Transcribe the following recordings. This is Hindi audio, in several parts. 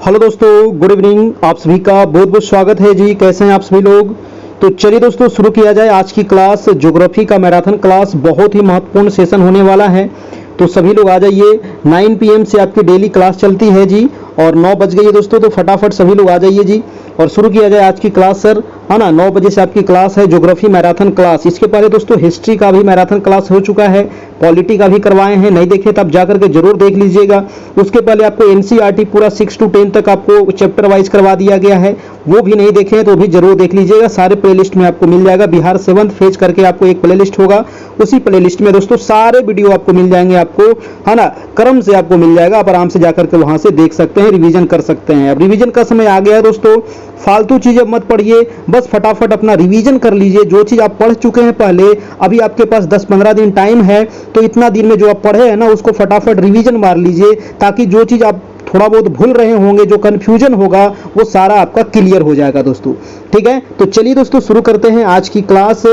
हेलो दोस्तों, गुड इवनिंग। आप सभी का बहुत बहुत स्वागत है जी। कैसे हैं आप सभी लोग? तो चलिए दोस्तों, शुरू किया जाए आज की क्लास। ज्योग्राफी का मैराथन क्लास बहुत ही महत्वपूर्ण सेशन होने वाला है, तो सभी लोग आ जाइए। 9 PM से आपकी डेली क्लास चलती है जी, और 9 बज गई है दोस्तों, तो फटाफट सभी लोग आ जाइए जी और शुरू किया जाए आज की क्लास। सर है ना, 9 बजे से आपकी क्लास है ज्योग्राफी मैराथन क्लास। इसके पहले दोस्तों हिस्ट्री का भी मैराथन क्लास हो चुका है, पॉलिटी का भी करवाए हैं, नहीं देखे तो आप जाकर के जरूर देख लीजिएगा। उसके पहले आपको एनसीईआरटी पूरा 6 to 10 तक आपको चैप्टर वाइज करवा दिया गया है, वो भी नहीं देखे हैं तो भी जरूर देख लीजिएगा। सारे प्लेलिस्ट में आपको मिल जाएगा। बिहार 7th फेज करके आपको एक प्लेलिस्ट होगा, उसी प्लेलिस्ट में दोस्तों सारे वीडियो आपको मिल जाएंगे, आपको है ना क्रम से आपको मिल जाएगा। आप आराम से जाकर के वहां से देख सकते हैं, रिवीजन कर सकते हैं। अब रिवीजन का समय आ गया है दोस्तों, फालतू चीजें मत पढ़िए, बस फटाफट अपना रिवीजन कर लीजिए। जो चीज आप पढ़ चुके हैं पहले, अभी आपके पास 10-15 दिन टाइम है, तो इतना दिन में जो आप पढ़े हैं ना उसको फटाफट रिवीजन मार लीजिए, ताकि जो चीज आप थोड़ा बहुत भूल रहे होंगे, जो कंफ्यूजन होगा, वो सारा आपका क्लियर हो जाएगा दोस्तों। ठीक है, तो चलिए दोस्तों शुरू करते हैं आज की क्लास।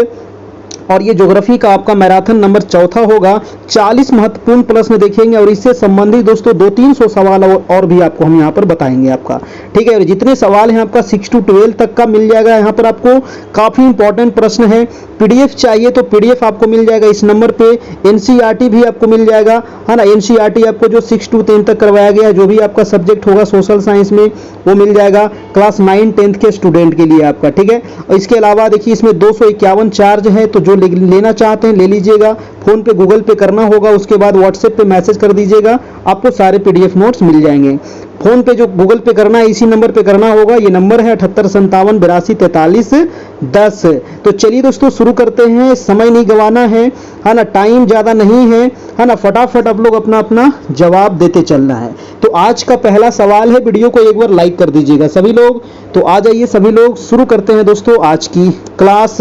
और ये ज्योग्राफी का आपका मैराथन नंबर 4था होगा। 40 महत्वपूर्ण प्रश्न देखेंगे और इससे संबंधित दोस्तों 200-300 सवाल और भी आपको हम यहाँ पर बताएंगे आपका। ठीक है, और जितने सवाल हैं आपका 6 to 12 तक का मिल जाएगा यहाँ पर आपको। काफी इंपॉर्टेंट प्रश्न है। पीडीएफ चाहिए तो पीडीएफ आपको मिल जाएगा इस नंबर पे। एनसीईआरटी भी आपको मिल जाएगा, है ना। एनसीईआरटी आपको जो 6 to 10 तक करवाया गया है, जो भी आपका सब्जेक्ट होगा सोशल साइंस में, वो मिल जाएगा क्लास 9-10 के स्टूडेंट के लिए आपका। ठीक है, और इसके अलावा देखिए इसमें 251 चार्ज है, तो जो लेना चाहते हैं ले लीजिएगा। फोन पे गूगल पे करना होगा, उसके बाद व्हाट्सएप पे मैसेज कर दीजिएगा, आपको सारे पीडीएफ नोट्स मिल जाएंगे। फोन पे जो गूगल पे करना है इसी नंबर पे करना होगा। ये नंबर है 7857824310। तो चलिए दोस्तों शुरू करते हैं, समय नहीं गंवाना है ना, टाइम ज्यादा नहीं है ना, फटाफट आप लोग अपना अपना जवाब देते चलना है। तो आज का पहला सवाल है, वीडियो को एक बार लाइक कर दीजिएगा सभी लोग। तो आ जाइए सभी लोग, शुरू करते हैं दोस्तों आज की क्लास।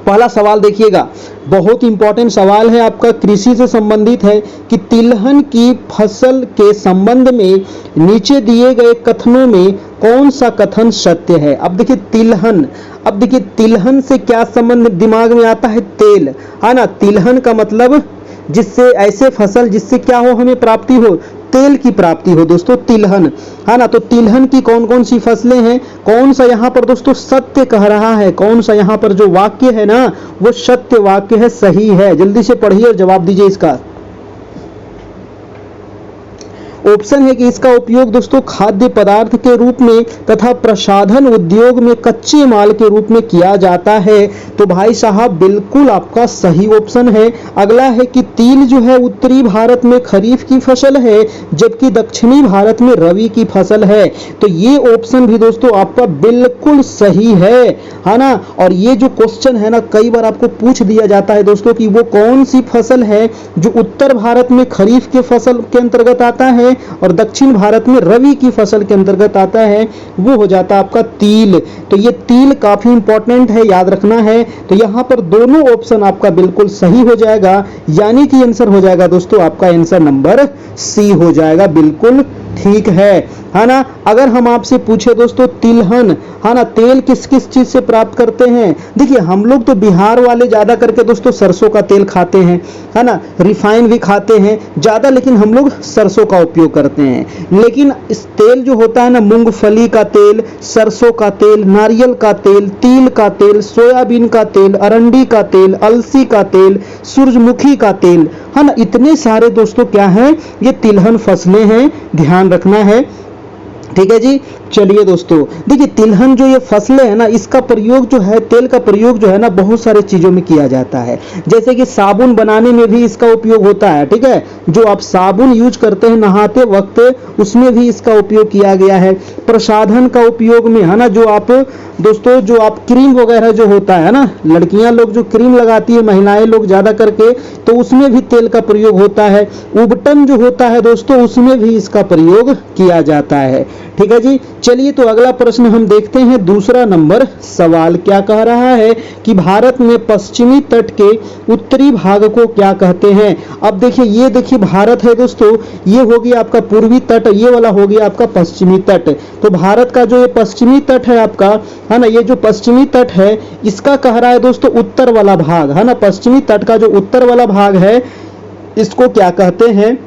पहला सवाल देखिएगा, बहुत इंपॉर्टेंट सवाल है आपका, कृषि से संबंधित है कि तिलहन की फसल के संबंध में नीचे दिए गए कथनों में कौन सा कथन सत्य है। अब देखिए तिलहन, अब देखिए तिलहन से क्या संबंध दिमाग में आता है? तेल, है ना। तिलहन का मतलब जिससे ऐसे फसल जिससे क्या हो, हमें प्राप्ति हो, तेल की प्राप्ति हो दोस्तों, तिलहन, है ना। तो तिलहन की कौन कौन सी फसलें हैं, कौन सा यहाँ पर दोस्तों सत्य कह रहा है, कौन सा यहाँ पर जो वाक्य है ना वो सत्य वाक्य है, सही है। जल्दी से पढ़िए और जवाब दीजिए इसका। ऑप्शन है कि इसका उपयोग दोस्तों खाद्य पदार्थ के रूप में तथा प्रसाधन उद्योग में कच्चे माल के रूप में किया जाता है। तो भाई साहब बिल्कुल आपका सही ऑप्शन है। अगला है कि तिल जो है उत्तरी भारत में खरीफ की फसल है, जबकि दक्षिणी भारत में रबी की फसल है। तो ये ऑप्शन भी दोस्तों आपका बिल्कुल सही है ना। और ये जो क्वेश्चन है ना, कई बार आपको पूछ दिया जाता है दोस्तों कि वो कौन सी फसल है जो उत्तर भारत में खरीफ के फसल के अंतर्गत आता है और दक्षिण भारत में रबी की फसल के अंतर्गत आता है, वो हो जाता है आपका तिल। तो ये तिल काफी इंपॉर्टेंट है, याद रखना है। तो यहाँ पर दोनों ऑप्शन आपका बिल्कुल सही हो जाएगा, यानी कि आंसर हो जाएगा दोस्तों आपका आंसर नंबर सी हो जाएगा, बिल्कुल ठीक है ना। अगर हम आपसे पूछे दोस्तों तिलहन, है ना, तेल किस किस चीज से प्राप्त करते हैं? देखिए हम लोग तो बिहार वाले ज्यादा करके दोस्तों सरसों का तेल खाते हैं, है ना, रिफाइन भी खाते हैं ज्यादा, लेकिन हम लोग सरसों का उपयोग करते हैं। लेकिन इस तेल जो होता है ना, मूंगफली का तेल, सरसों का तेल, नारियल का तेल, तिल का तेल, सोयाबीन का तेल, अरंडी का तेल, अलसी का तेल, सूरजमुखी का तेल, है ना, इतने सारे दोस्तों क्या हैं, ये तिलहन फसलें हैं, ध्यान रखना है। ठीक है जी। चलिए दोस्तों देखिए तिलहन जो ये फसलें है ना, इसका प्रयोग जो है, तेल का प्रयोग जो है ना बहुत सारे चीजों में किया जाता है। जैसे कि साबुन बनाने में भी इसका उपयोग होता है। ठीक है, जो आप साबुन यूज करते हैं नहाते वक्त, उसमें भी इसका उपयोग किया गया है। प्रसाधन का उपयोग में, है ना, जो आप दोस्तों जो आप क्रीम वगैरह जो होता है ना, लड़कियां लोग जो क्रीम लगाती है, महिलाएं लोग ज्यादा करके, तो उसमें भी तेल का प्रयोग होता है। उबटन जो होता है दोस्तों, उसमें भी इसका प्रयोग किया जाता है। ठीक है जी। चलिए तो अगला प्रश्न हम देखते हैं। दूसरा नंबर सवाल क्या कह रहा है कि भारत में पश्चिमी तट के उत्तरी भाग को क्या कहते हैं। अब देखिए ये देखिए भारत है दोस्तों, ये हो गया आपका पूर्वी तट, ये वाला हो गया आपका पश्चिमी तट। तो भारत का जो ये पश्चिमी तट है आपका, है ना, ये जो पश्चिमी तट है इसका कह रहा है दोस्तों उत्तर वाला भाग, है ना, पश्चिमी तट का जो उत्तर वाला भाग है इसको क्या कहते हैं?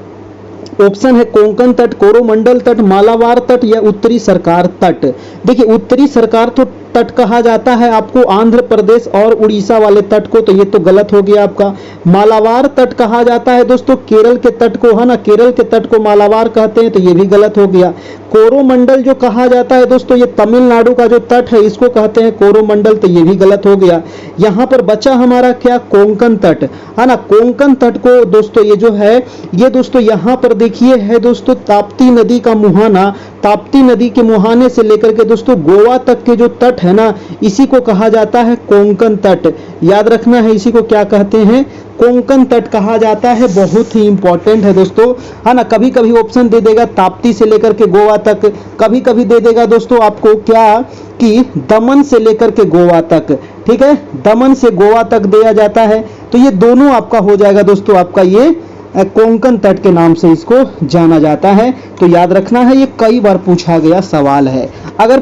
ऑप्शन है कोंकण तट, कोरोमंडल तट, मालाबार तट या उत्तरी सरकार तट। देखिए उत्तरी सरकार तो तट कहा जाता है आपको आंध्र प्रदेश और उड़ीसा वाले तट को, तो ये तो गलत हो गया आपका। मालाबार तट कहा जाता है दोस्तों केरल के तट को, है ना, केरल के तट को मालाबार कहते हैं, तो ये भी गलत हो गया। कोरोमंडल जो कहा जाता है दोस्तों ये तमिलनाडु का जो तट है इसको कहते हैं कोरोमंडल, तो ये भी गलत हो गया। यहाँ पर बचा हमारा क्या, कोंकण तट, है ना। कोंकण तट को दोस्तों ये जो है ये दोस्तों यहाँ पर देखिए है दोस्तों ताप्ती नदी का मुहाना, ताप्ती नदी के मुहाने से लेकर के दोस्तों गोवा तक के जो तट है ना इसी को कहा जाता है कोंकण तट। याद रखना है इसी को क्या कहते हैं, कोंकण तट कहा जाता है। बहुत ही इंपॉर्टेंट है दोस्तों, है ना। कभी कभी ऑप्शन दे देगा ताप्ती से लेकर के गोवा तक, कभी कभी दे देगा दोस्तों आपको क्या कि दमन से लेकर के गोवा तक, ठीक है, दमन से गोवा तक दिया जाता है। तो ये दोनों आपका हो जाएगा दोस्तों, आपका ये कोंकण तट के नाम से इसको जाना जाता है। तो याद रखना है ये कई बार पूछा गया सवाल है। अगर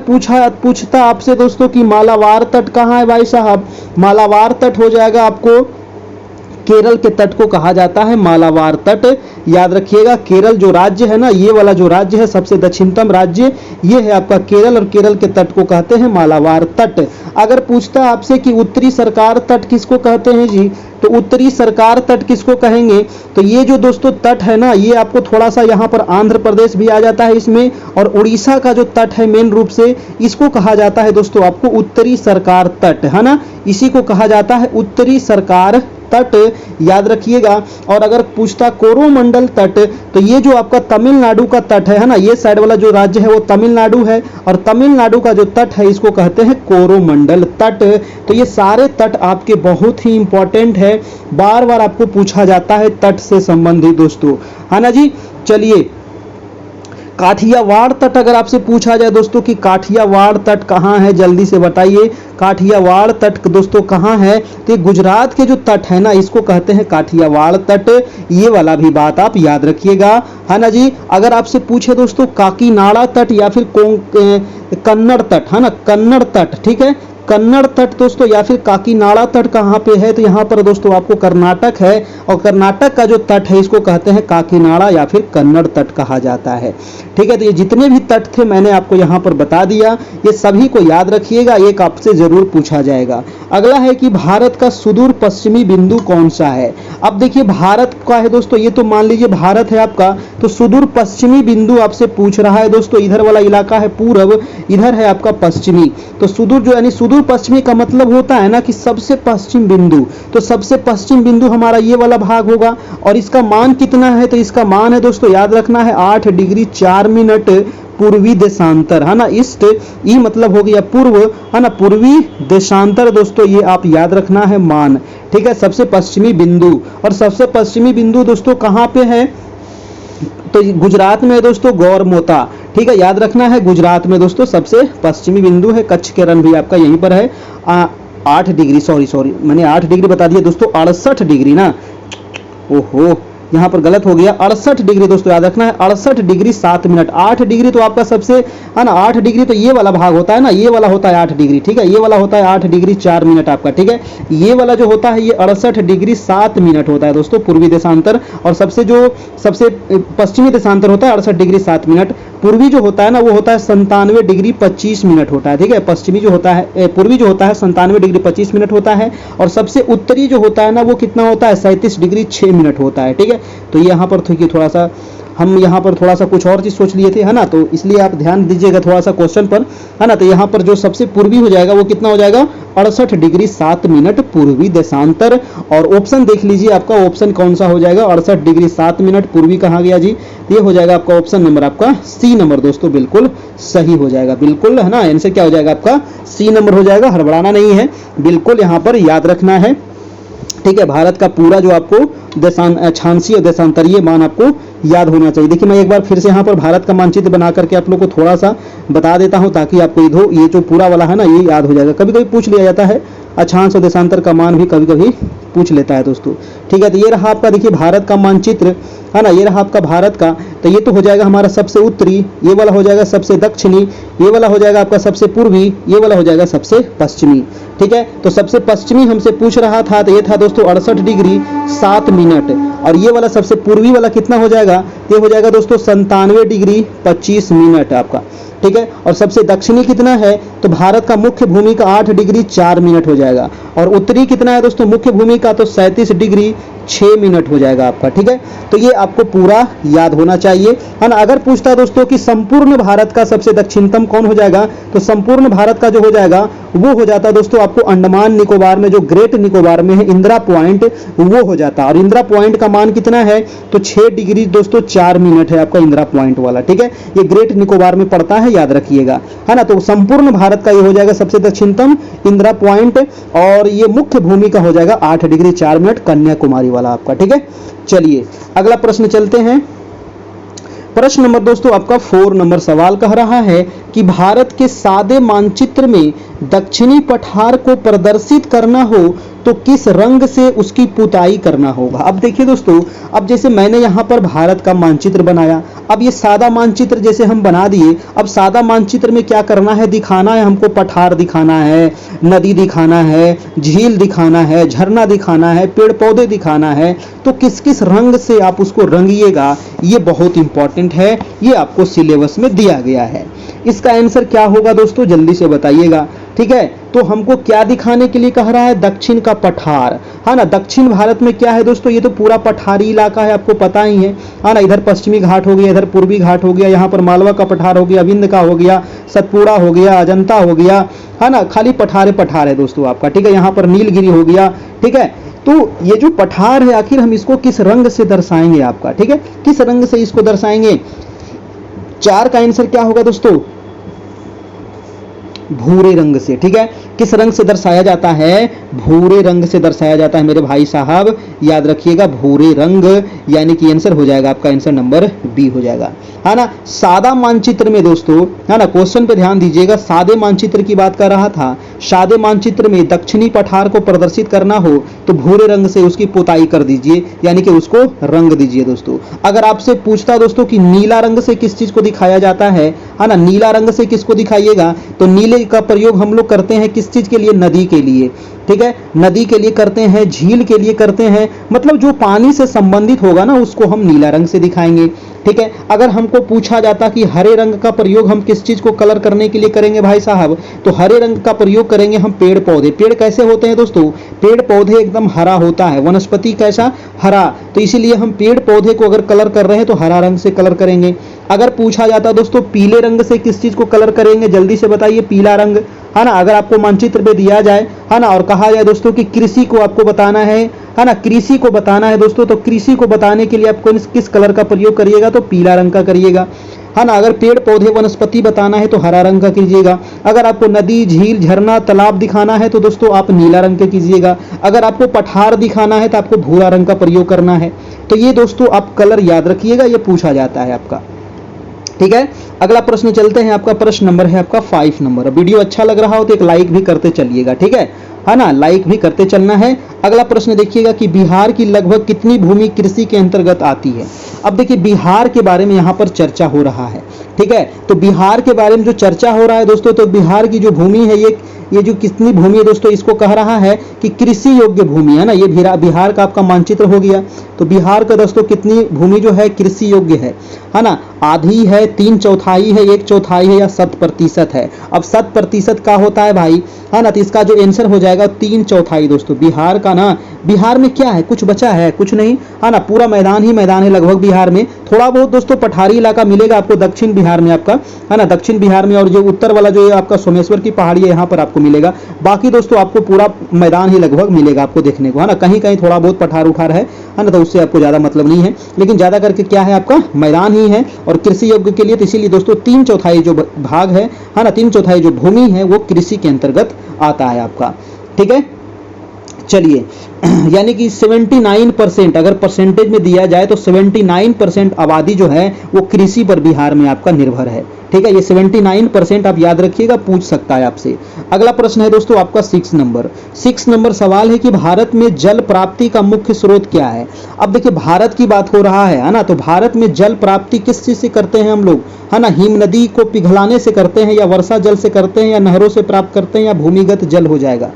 पूछता आपसे दोस्तों कि मालाबार तट कहाँ है भाई साहब, मालाबार तट हो जाएगा आपको केरल के तट को कहा जाता है मालाबार तट। याद रखिएगा केरल जो राज्य है ना, ये वाला जो राज्य है सबसे दक्षिणतम राज्य ये है आपका केरल, और केरल के तट को कहते हैं मालाबार तट। अगर पूछता आपसे कि उत्तरी सरकार तट किसको कहते हैं जी, तो उत्तरी सरकार तट किसको कहेंगे, तो ये जो दोस्तों तट है ना ये आपको थोड़ा सा यहाँ पर आंध्र प्रदेश भी आ जाता है इसमें, और उड़ीसा का जो तट है मेन रूप से इसको कहा जाता है दोस्तों आपको उत्तरी सरकार तट, है ना, इसी को कहा जाता है उत्तरी सरकार तट। याद रखिएगा। और अगर पूछता कोरोमंडल तट, तो ये जो आपका तमिलनाडु का तट है ना, ये साइड वाला जो राज्य है वो तमिलनाडु है, और तमिलनाडु का जो तट है इसको कहते हैं कोरोमंडल तट। तो ये सारे तट आपके बहुत ही इंपॉर्टेंट है, बार बार आपको पूछा जाता है तट से संबंधित दोस्तों, है ना जी। चलिए काठियावाड़ तट अगर आपसे पूछा जाए दोस्तों कि काठियावाड़ तट कहाँ है, जल्दी से बताइए काठियावाड़ तट दोस्तों कहाँ है, तो ये गुजरात के जो तट है ना इसको कहते हैं काठियावाड़ तट। ये वाला भी बात आप याद रखिएगा, है ना जी। अगर आपसे पूछे दोस्तों काकीनाड़ा तट या फिर कन्नड़ तट, है ना, कन्नड़ तट, ठीक है, कन्नड़ तट दोस्तों या फिर काकीनाड़ा तट कहाँ पे है, तो यहाँ पर दोस्तों आपको कर्नाटक है, और कर्नाटक का जो तट है इसको कहते हैं काकीनाड़ा या फिर कन्नड़ तट कहा जाता है, ठीक है। तो ये जितने भी तट थे मैंने आपको यहाँ पर बता दिया, ये सभी को याद रखिएगा, एक आपसे जरूर पूछा जाएगा। अगला है कि भारत का सुदूर पश्चिमी बिंदु कौन सा है। अब देखिए भारत का है दोस्तों, ये तो मान लीजिए भारत है आपका, तो सुदूर पश्चिमी बिंदु आपसे पूछ रहा है दोस्तों, इधर वाला इलाका है पूर्व, इधर है आपका पश्चिमी। तो सुदूर जो यानी सुदूर पश्चिमी का मतलब होता है ना कि सबसे पश्चिम बिंदु, तो सबसे पश्चिम बिंदु हमारा ये वाला भाग होगा। और इसका मान कितना है, तो इसका मान है दोस्तों याद रखना है 8 डिग्री 4 मिनट पूर्वी देशांतर, है ना। ईस्ट ई मतलब हो गया पूर्व, है ना, पूर्वी देशांतर दोस्तों ये आप याद रखना है मान, ठीक है, सबसे पश्चिमी बिंदु। और सबसे पश्चिमी बिंदु दोस्तों कहाँ पे है, तो गुजरात में दोस्तों गौरमोता, ठीक है, याद रखना है गुजरात में दोस्तों सबसे पश्चिमी बिंदु है। कच्छ के रण भी आपका यहीं पर है। 8 डिग्री सॉरी मैंने 8 डिग्री बता दिया दोस्तों, 68 डिग्री ना, ओहो यहाँ पर गलत हो गया, 68 डिग्री दोस्तों याद रखना है, 68 डिग्री 7 मिनट। 8 डिग्री तो आपका सबसे, है ना, 8 डिग्री तो ये वाला भाग होता है ना, ये वाला होता है 8 डिग्री, ठीक है, ये वाला होता है 8 डिग्री 4 मिनट आपका, ठीक है। ये वाला जो होता है ये 68 डिग्री 7 मिनट होता है दोस्तों पूर्वी देशांतर, और सबसे पश्चिमी देशांतर होता है 68 डिग्री 7 मिनट। पूर्वी जो होता है ना वो होता है 97 डिग्री 25 मिनट होता है, ठीक है। पश्चिमी जो होता है पूर्वी जो होता है 97 डिग्री 25 मिनट होता है, और सबसे उत्तरी जो होता है ना वो कितना होता है 37 डिग्री 6 मिनट होता है, ठीक है। तो यहाँ पर थोड़ा सा हम यहाँ पर थोड़ा सा कुछ और चीज सोच लिए थे, है ना, तो इसलिए आप ध्यान दीजिएगा थोड़ा सा क्वेश्चन पर, है ना। तो यहाँ पर जो सबसे पूर्वी हो जाएगा वो कितना हो जाएगा 68 डिग्री 7 मिनट पूर्वी देशांतर। और ऑप्शन देख लीजिए आपका ऑप्शन कौन सा हो जाएगा, 68 डिग्री 7 मिनट पूर्वी कहाँ गया जी, ये हो जाएगा आपका ऑप्शन नंबर आपका सी नंबर दोस्तों, बिल्कुल सही हो जाएगा, बिल्कुल, है ना। इनसे क्या हो जाएगा आपका सी नंबर हो जाएगा, हड़बड़ाना नहीं है, बिल्कुल यहाँ पर याद रखना है, ठीक है। भारत का पूरा जो आपको अक्षांशीय और देशांतरीय मान आपको याद होना चाहिए। देखिए मैं एक बार फिर से यहाँ पर भारत का मानचित्र बना करके आप लोग को थोड़ा सा बता देता हूँ, ताकि आपको ये जो पूरा वाला है ना ये याद हो जाएगा। कभी कभी पूछ लिया जाता है, अक्षांश और देशांतर का मान भी कभी कभी पूछ लेता है दोस्तों, ठीक है। तो ये रहा आपका देखिए भारत का मानचित्र, है ना, ये रहा आपका भारत का। तो ये तो हो जाएगा हमारा सबसे उत्तरी, ये वाला हो जाएगा सबसे दक्षिणी, ये वाला हो जाएगा आपका सबसे पूर्वी, ये वाला हो जाएगा सबसे पश्चिमी। ठीक है। तो सबसे पश्चिमी हमसे पूछ रहा था, तो ये था दोस्तों 68 डिग्री 7 मिनट, और ये वाला सबसे पूर्वी वाला कितना हो जाएगा, ये हो जाएगा दोस्तों 97 डिग्री 25 मिनट आपका। ठीक है। और सबसे दक्षिणी कितना है, तो भारत का मुख्य भूमि का 8 डिग्री 4 मिनट हो जाएगा, और उत्तरी कितना है दोस्तों मुख्य भूमि का, तो 37 डिग्री 6 मिनट हो जाएगा आपका। ठीक है। तो ये आपको पूरा याद होना चाहिए, है ना। अगर पूछता है दोस्तों कि संपूर्ण भारत का सबसे दक्षिणतम कौन हो जाएगा, तो संपूर्ण भारत का जो हो जाएगा वो हो जाता है दोस्तों आपको अंडमान निकोबार में, जो ग्रेट निकोबार में है इंदिरा पॉइंट, वो हो जाता है। और इंदिरा पॉइंट का मान कितना है, तो 6 डिग्री दोस्तों 4 मिनट है आपका इंदिरा पॉइंट वाला। ठीक है। ये ग्रेट निकोबार में पड़ता है, याद रखिएगा, है ना। तो संपूर्ण भारत का ये हो जाएगा सबसे दक्षिणतम इंदिरा पॉइंट, और ये मुख्य भूमि का हो जाएगा 8 डिग्री 4 मिनट कन्याकुमारी वाला आपका। ठीक है। चलिए अगला प्रश्न चलते हैं। प्रश्न नंबर दोस्तों आपका 4 नंबर सवाल कह रहा है कि भारत के सादे मानचित्र में दक्षिणी पठार को प्रदर्शित करना हो तो किस रंग से उसकी पुताई करना होगा। अब देखिए दोस्तों, अब जैसे मैंने यहाँ पर भारत का मानचित्र बनाया, अब ये सादा मानचित्र जैसे हम बना दिए, अब सादा मानचित्र में क्या करना है, दिखाना है हमको, पठार दिखाना है, नदी दिखाना है, झील दिखाना है, झरना दिखाना है, पेड़ पौधे दिखाना है, तो किस किस रंग से आप उसको रंगिएगा, ये बहुत इंपॉर्टेंट है, ये आपको सिलेबस में दिया गया है। इसका आंसर क्या होगा दोस्तों, जल्दी से बताइएगा। ठीक है। तो हमको क्या दिखाने के लिए कह रहा है, दक्षिण का पठार, है ना। दक्षिण भारत में क्या है दोस्तों, ये तो पूरा पठारी इलाका है, आपको पता ही है ना। इधर पश्चिमी घाट हो गया, इधर पूर्वी घाट हो गया, यहाँ पर मालवा का पठार हो गया, विंध्य का हो गया, सतपुड़ा हो गया, अजंता हो गया, है ना। खाली पठारे पठार है दोस्तों आपका। ठीक है। यहाँ पर नीलगिरी हो गया। ठीक है। तो ये जो पठार है, आखिर हम इसको किस रंग से दर्शाएंगे आपका, ठीक है, किस रंग से इसको दर्शाएंगे। 4 का आंसर क्या होगा दोस्तों, भूरे रंग से। ठीक है। किस रंग से दर्शाया जाता है, भूरे रंग से दर्शाया जाता है मेरे भाई साहब, याद रखिएगा, भूरे रंग, यानी कि आंसर हो जाएगा आपका, आंसर नंबर बी हो जाएगा, है ना। सादा मानचित्र में दोस्तों, है ना, क्वेश्चन पे ध्यान दीजिएगा, सादे मानचित्र की बात कर रहा था। सादे मानचित्र में दक्षिणी पठार को प्रदर्शित करना हो तो भूरे रंग से उसकी पुताई कर दीजिए, यानी कि उसको रंग दीजिए दोस्तों। अगर आपसे पूछता दोस्तों कि नीला रंग से किस चीज को दिखाया जाता है ना, नीला रंग से किसको दिखाइएगा, तो नीले का प्रयोग हम लोग करते हैं किस चीज के लिए, नदी के लिए। ठीक है। नदी के लिए करते हैं, झील के लिए करते हैं, मतलब जो पानी से संबंधित होगा ना उसको हम नीला रंग से दिखाएंगे। ठीक है। अगर हमको पूछा जाता कि हरे रंग का प्रयोग हम किस चीज को कलर करने के लिए करेंगे भाई साहब, तो हरे रंग का प्रयोग करेंगे हम पेड़ पौधे। पेड़ कैसे होते हैं दोस्तों, पेड़ पौधे एकदम हरा होता है, वनस्पति कैसा, हरा, तो इसीलिए हम पेड़ पौधे को अगर कलर कर रहे हैं तो हरा रंग से कलर करेंगे। अगर पूछा जाता दोस्तों पीले रंग से किस चीज को कलर करेंगे, जल्दी से बताइए, पीला रंग, है ना। अगर आपको मानचित्र पे दिया जाए, है ना, और कहा जाए दोस्तों कि कृषि को आपको बताना है ना, कृषि को बताना है दोस्तों, तो कृषि को बताने के लिए आपको किस कलर का प्रयोग करिएगा, तो पीला रंग का करिएगा, है ना। अगर पेड़ पौधे वनस्पति बताना है तो हरा रंग का कीजिएगा। अगर आपको नदी झील झरना तालाब दिखाना है तो दोस्तों आप नीला रंग के कीजिएगा। अगर आपको पठार दिखाना है तो आपको भूरा रंग का प्रयोग करना है। तो ये दोस्तों आप कलर याद रखिएगा, ये पूछा जाता है आपका। ठीक है। अगला प्रश्न चलते हैं, आपका प्रश्न नंबर है आपका 5 नंबर। वीडियो अच्छा लग रहा हो तो एक लाइक भी करते चलिएगा, ठीक है ना, लाइक भी करते चलना है। अगला प्रश्न देखिएगा कि बिहार की लगभग कितनी भूमि कृषि के अंतर्गत आती है। अब देखिए बिहार के बारे में यहाँ पर चर्चा हो रहा है। ठीक है। तो बिहार के बारे में जो चर्चा हो रहा है दोस्तों, तो बिहार की जो भूमि है, ये जो कितनी भूमि है दोस्तों, इसको कह रहा है कि कृषि योग्य भूमि, है ना। ये बिहार का आपका मानचित्र हो गया। तो बिहार का दोस्तों कितनी भूमि जो है कृषि योग्य है ना, आधी है, 3/4 है, 1/4 है, या 100% है। अब 100% का होता है भाई, है ना, तो इसका जो आंसर हो जाएगा 3/4 दोस्तों। बिहार का ना, बिहार में क्या है, कुछ बचा है, कुछ नहीं, है ना, पूरा मैदान ही मैदान है लगभग बिहार में। थोड़ा बहुत दोस्तों पठारी इलाका मिलेगा आपको दक्षिण बिहार में आपका, है ना, दक्षिण बिहार में, और जो उत्तर वाला जो आपका सोमेश्वर की पहाड़ी है यहाँ पर आपको मिलेगा। बाकी दोस्तों आपको पूरा मैदान ही लगभग मिलेगा आपको देखने को, है ना। कहीं कहीं थोड़ा बहुत पठार उठार है ना, तो उससे आपको ज्यादा मतलब नहीं है, लेकिन ज्यादा करके क्या है आपका मैदान ही है। और कृषि योग्य के लिए तो इसीलिए दोस्तों 3/4 जो भाग है ना, 3/4 जो भूमि है वो कृषि के अंतर्गत आता है आपका। ठीक है। चलिए यानी कि 79%, अगर परसेंटेज में दिया जाए तो 79% आबादी जो है वो कृषि पर बिहार में आपका निर्भर है। ठीक है, ये 79% आप याद रखिएगा, पूछ सकता है आपसे। अगला प्रश्न है दोस्तों आपका 6 नंबर सवाल है कि भारत में जल प्राप्ति का मुख्य स्रोत क्या है। अब देखिए भारत की बात हो रहा है ना, तो भारत में जल प्राप्ति किस चीज से करते हैं हम लोग, है ना, हिम नदी को पिघलाने से करते हैं, या वर्षा जल से करते हैं, या नहरों से प्राप्त करते हैं, या भूमिगत जल हो जाएगा।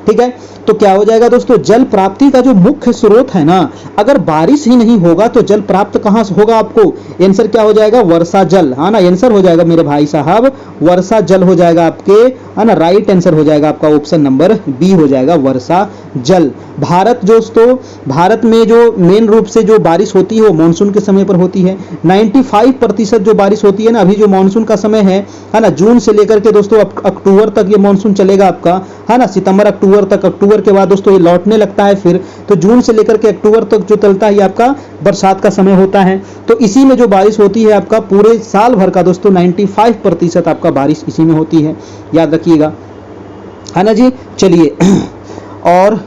ठीक है, तो क्या हो जाएगा दोस्तों, जल प्राप्ति का जो मुख्य स्रोत है ना, अगर बारिश ही नहीं होगा तो जल प्राप्त कहां से होगा आपको, आंसर क्या हो जाएगा, वर्षा जल, है ना, आंसर हो जाएगा मेरे भाई साहब वर्षा जल हो जाएगा आपके, है ना, राइट आंसर हो जाएगा आपका ऑप्शन नंबर बी हो जाएगा वर्षा जल। भारत दोस्तों, भारत में जो मेन रूप से जो बारिश होती है वो मानसून के समय पर होती है। 95% जो बारिश होती है ना, अभी जो मानसून का समय है ना, जून से लेकर के दोस्तों अक्टूबर तक ये मानसून चलेगा आपका, है ना, सितंबर अक्टूबर तक, अक्टूबर के बाद दोस्तों ये लौटने लगता है फिर, तो जून से लेकर के अक्टूबर तक जो चलता है ये आपका बरसात का समय होता है। तो इसी में जो बारिश होती है आपका पूरे साल भर का दोस्तों 95% आपका बारिश इसी में होती है, याद रखिएगा, है ना जी। चलिए और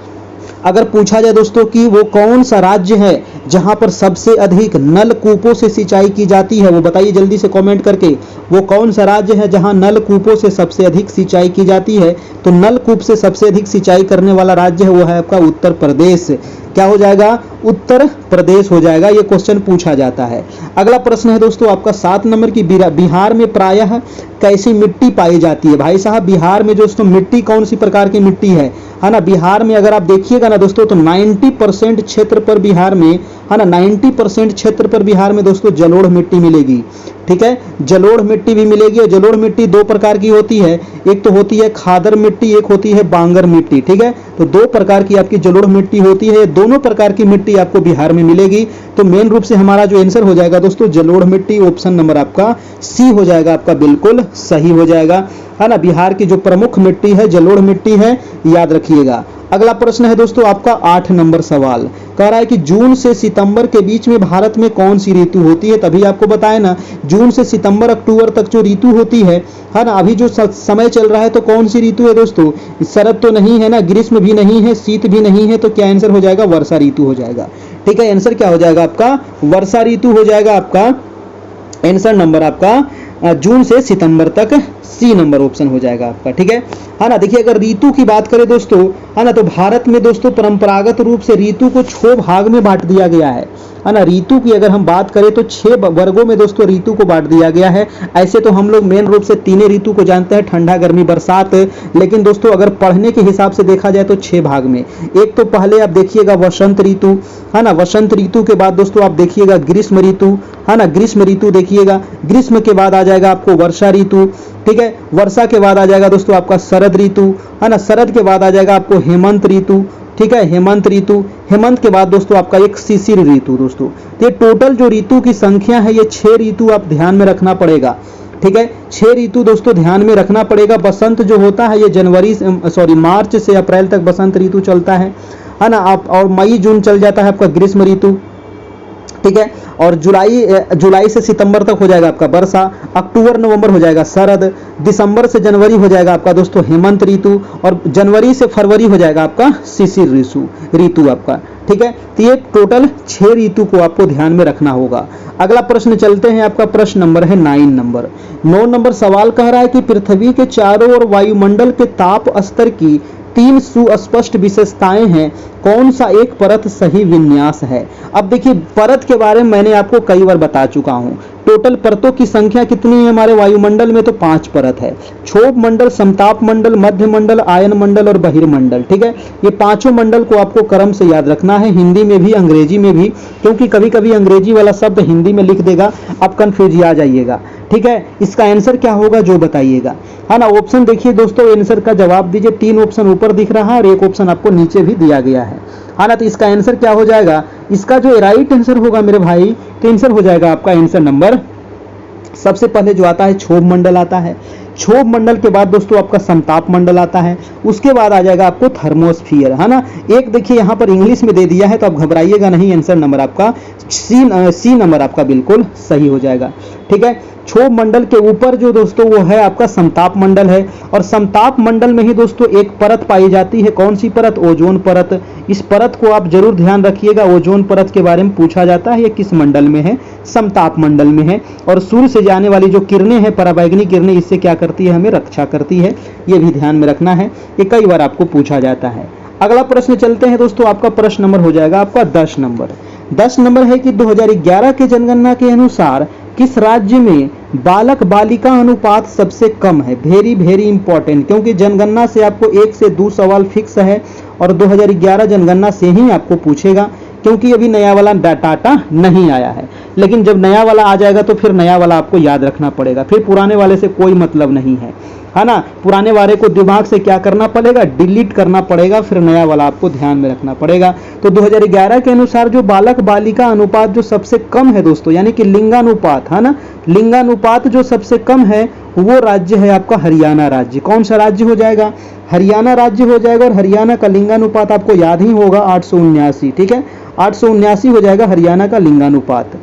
अगर पूछा जाए दोस्तों कि वो कौन सा राज्य है जहां पर सबसे अधिक नलकूपों से सिंचाई की जाती है, वो बताइए जल्दी से कमेंट करके, वो कौन सा राज्य है जहां नलकूपों से सबसे अधिक सिंचाई की जाती है। तो नलकूप से सबसे अधिक सिंचाई करने वाला राज्य है वो है आपका उत्तर प्रदेश। क्या हो जाएगा, उत्तर प्रदेश हो जाएगा, ये क्वेश्चन पूछा जाता है। अगला प्रश्न है दोस्तों आपका 7 नंबर की, बिहार में प्रायः कैसी मिट्टी पाई जाती है। भाई साहब बिहार में दोस्तों मिट्टी कौन सी प्रकार की मिट्टी है ना, बिहार में अगर आप देखिएगा ना दोस्तों तो 90% क्षेत्र पर बिहार में, है ना, 90% क्षेत्र पर बिहार में दोस्तों जलोढ़ मिट्टी मिलेगी। ठीक है, जलोढ़ मिट्टी भी मिलेगी, और जलोढ़ मिट्टी दो प्रकार की होती है, एक तो होती है खादर मिट्टी, एक होती है बांगर मिट्टी। ठीक है, तो दो प्रकार की आपकी जलोढ़ मिट्टी होती है, दोनों प्रकार की मिट्टी आपको बिहार में मिलेगी। तो मेन रूप से हमारा जो आंसर हो जाएगा दोस्तों जलोढ़ मिट्टी, ऑप्शन नंबर आपका सी हो जाएगा, आपका बिल्कुल सही हो जाएगा, है ना। बिहार की जो प्रमुख मिट्टी है जलोढ़ मिट्टी है, याद रखिएगा। अगला प्रश्न है दोस्तों आपका 8 नंबर सवाल, कह रहा है कि जून से सितंबर के बीच में भारत में कौन सी ऋतु होती है। तभी आपको बताया ना, जून से सितंबर अक्टूबर तक जो ऋतु होती है ना, अभी जो समय चल रहा है तो कौन सी ऋतु है दोस्तों, शरद तो नहीं है ना, ग्रीष्म भी नहीं है, शीत भी नहीं है, तो क्या आंसर हो जाएगा, वर्षा ऋतु हो जाएगा। ठीक है, आंसर क्या हो जाएगा आपका, वर्षा ऋतु हो जाएगा आपका, आंसर नंबर आपका जून से सितंबर तक सी नंबर ऑप्शन हो जाएगा आपका। ठीक है ना। देखिए अगर ऋतु की बात करें दोस्तों, है ना, तो भारत में दोस्तों परंपरागत रूप से ऋतु को 6 भाग में बांट दिया गया है ना। ऋतु की अगर हम बात करें तो 6 वर्गों में दोस्तों ऋतु को बांट दिया गया है। ऐसे तो हम लोग मेन रूप से 3 ऋतु को जानते हैं, ठंडा गर्मी बरसात, लेकिन दोस्तों अगर पढ़ने के हिसाब से देखा जाए तो 6 भाग में। एक तो पहले आप देखिएगा वसंत ऋतु, है ना, वसंत ऋतु के बाद दोस्तों आप देखिएगा ग्रीष्म ऋतु, है ना, ग्रीष्म ऋतु देखिएगा, ग्रीष्म के बाद आ जाएगा आपको वर्षा ऋतु। ठीक है, वर्षा के बाद आ जाएगा दोस्तों आपका शरद ऋतु, है ना, शरद के बाद आ जाएगा आपको हेमंत ऋतु। ठीक है, हेमंत ऋतु, हेमंत के बाद दोस्तों आपका एक शिशिर ऋतु। दोस्तों ये टोटल जो ऋतु की संख्या है ये 6 ऋतु आप ध्यान में रखना पड़ेगा। ठीक है, 6 ऋतु दोस्तों ध्यान में रखना पड़ेगा। बसंत जो होता है ये मार्च से अप्रैल तक बसंत ऋतु चलता है ना, आप, और मई जून चल जाता है आपका ग्रीष्म ऋतु। ठीक है, और जुलाई से सितंबर तक हो जाएगा आपका वर्षा, अक्टूबर नवंबर हो जाएगा शरद, दिसंबर से जनवरी हो जाएगा आपका दोस्तों हेमंत ऋतु, और जनवरी से फरवरी हो जाएगा आपका शिशिर ऋतु आपका। ठीक है, तो ये टोटल 6 ऋतु को आपको ध्यान में रखना होगा। अगला प्रश्न चलते हैं, आपका प्रश्न नंबर है 9 नंबर सवाल कह रहा है कि पृथ्वी के चारों ओर वायुमंडल के ताप स्तर की 3 सुस्पष्ट विशेषताएं हैं, कौन सा एक परत सही विन्यास है। अब देखिए परत के बारे में मैंने आपको कई बार बता चुका हूं, टोटल परतों की संख्या कितनी है हमारे वायुमंडल में, तो 5 परत है, क्षोभ मंडल, समताप मंडल, मध्य मंडल, आयन मंडल और बहिर्मंडल। ठीक है, ये पांचों मंडल को आपको क्रम से याद रखना है, हिंदी में भी अंग्रेजी में भी, क्योंकि कभी कभी अंग्रेजी वाला शब्द हिंदी में लिख देगा, आप कंफ्यूज आ जाइएगा। ठीक है, इसका आंसर क्या होगा जो बताइएगा, है ना। ऑप्शन देखिए दोस्तों, आंसर का जवाब दीजिए, 3 ऑप्शन ऊपर दिख रहा है और एक ऑप्शन आपको नीचे भी दिया गया है ना। तो इसका आंसर क्या हो जाएगा, इसका जो राइट आंसर होगा मेरे भाई, तो आंसर हो जाएगा आपका आंसर नंबर, सबसे पहले जो आता है क्षोभ मंडल आता है, क्षोभ मंडल के बाद दोस्तों आपका समताप मंडल आता है, उसके बाद आ जाएगा आपको थर्मोस्फियर, है ना। एक देखिए यहाँ पर इंग्लिश में दे दिया है तो आप घबराइएगा नहीं, आंसर नंबर आपका सी नंबर आपका बिल्कुल सही हो जाएगा। ठीक है। क्षोभ मंडल के ऊपर जो दोस्तों वो है आपका समताप मंडल है, और समताप मंडल में ही दोस्तों एक परत पाई जाती है, कौन सी परत? ओजोन परत। इस परत को आप जरूर ध्यान रखिएगा, ओजोन परत के बारे में पूछा जाता है, ये किस मंडल में है? समताप मंडल में है। और सूर्य से जाने वाली जो किरणें हैं, पराबैंगनी किरणें, इससे क्या करती है? हमें रक्षा करती है, ये भी ध्यान में रखना है, ये कई बार आपको पूछा जाता है। अगला प्रश्न चलते हैं दोस्तों, आपका प्रश्न नंबर हो जाएगा आपका 10 नंबर। 10 नंबर है कि 2011 के जनगणना के अनुसार किस राज्य में बालक बालिका अनुपात सबसे कम है? वेरी वेरी इंपॉर्टेंट, क्योंकि जनगणना से आपको 1 से 2 सवाल फिक्स है और 2011 जनगणना से ही आपको पूछेगा, क्योंकि अभी नया वाला डाटा नहीं आया है। लेकिन जब नया वाला आ जाएगा तो फिर नया वाला आपको याद रखना पड़ेगा, फिर पुराने वाले से कोई मतलब नहीं है ना। पुराने वाले को दिमाग से क्या करना पड़ेगा? डिलीट करना पड़ेगा, फिर नया वाला आपको ध्यान में रखना पड़ेगा। तो 2011 के अनुसार जो बालक बालिका अनुपात जो सबसे कम है दोस्तों, यानी कि लिंगानुपात, है ना, लिंगानुपात जो सबसे कम है वो राज्य है आपका हरियाणा राज्य। कौन सा राज्य हो जाएगा? हरियाणा राज्य हो जाएगा। और हरियाणा का लिंगानुपात आपको याद ही होगा 879, ठीक है, 879 हो जाएगा हरियाणा का लिंगानुपात।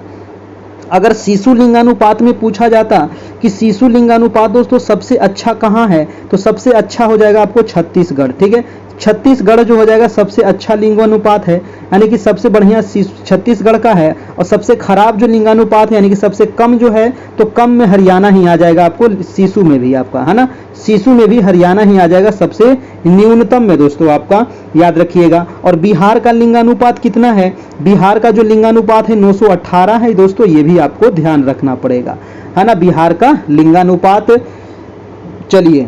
अगर शिशु लिंगानुपात में पूछा जाता कि शिशु लिंगानुपात दोस्तों सबसे अच्छा कहाँ है, तो सबसे अच्छा हो जाएगा आपको छत्तीसगढ़, ठीक है। छत्तीसगढ़ जो हो जाएगा सबसे अच्छा लिंगानुपात है, यानी कि सबसे बढ़िया छत्तीसगढ़ का है। और सबसे खराब जो लिंगानुपात है, यानी कि सबसे कम जो है, तो कम में हरियाणा ही आ जाएगा आपको, शिशु में भी आपका, है ना, शिशु में भी हरियाणा ही आ जाएगा सबसे न्यूनतम में दोस्तों, आपका याद रखिएगा। और बिहार का लिंगानुपात कितना है? बिहार का जो लिंगानुपात है 918 है दोस्तों, ये भी आपको ध्यान रखना पड़ेगा, है ना, बिहार का लिंगानुपात। चलिए,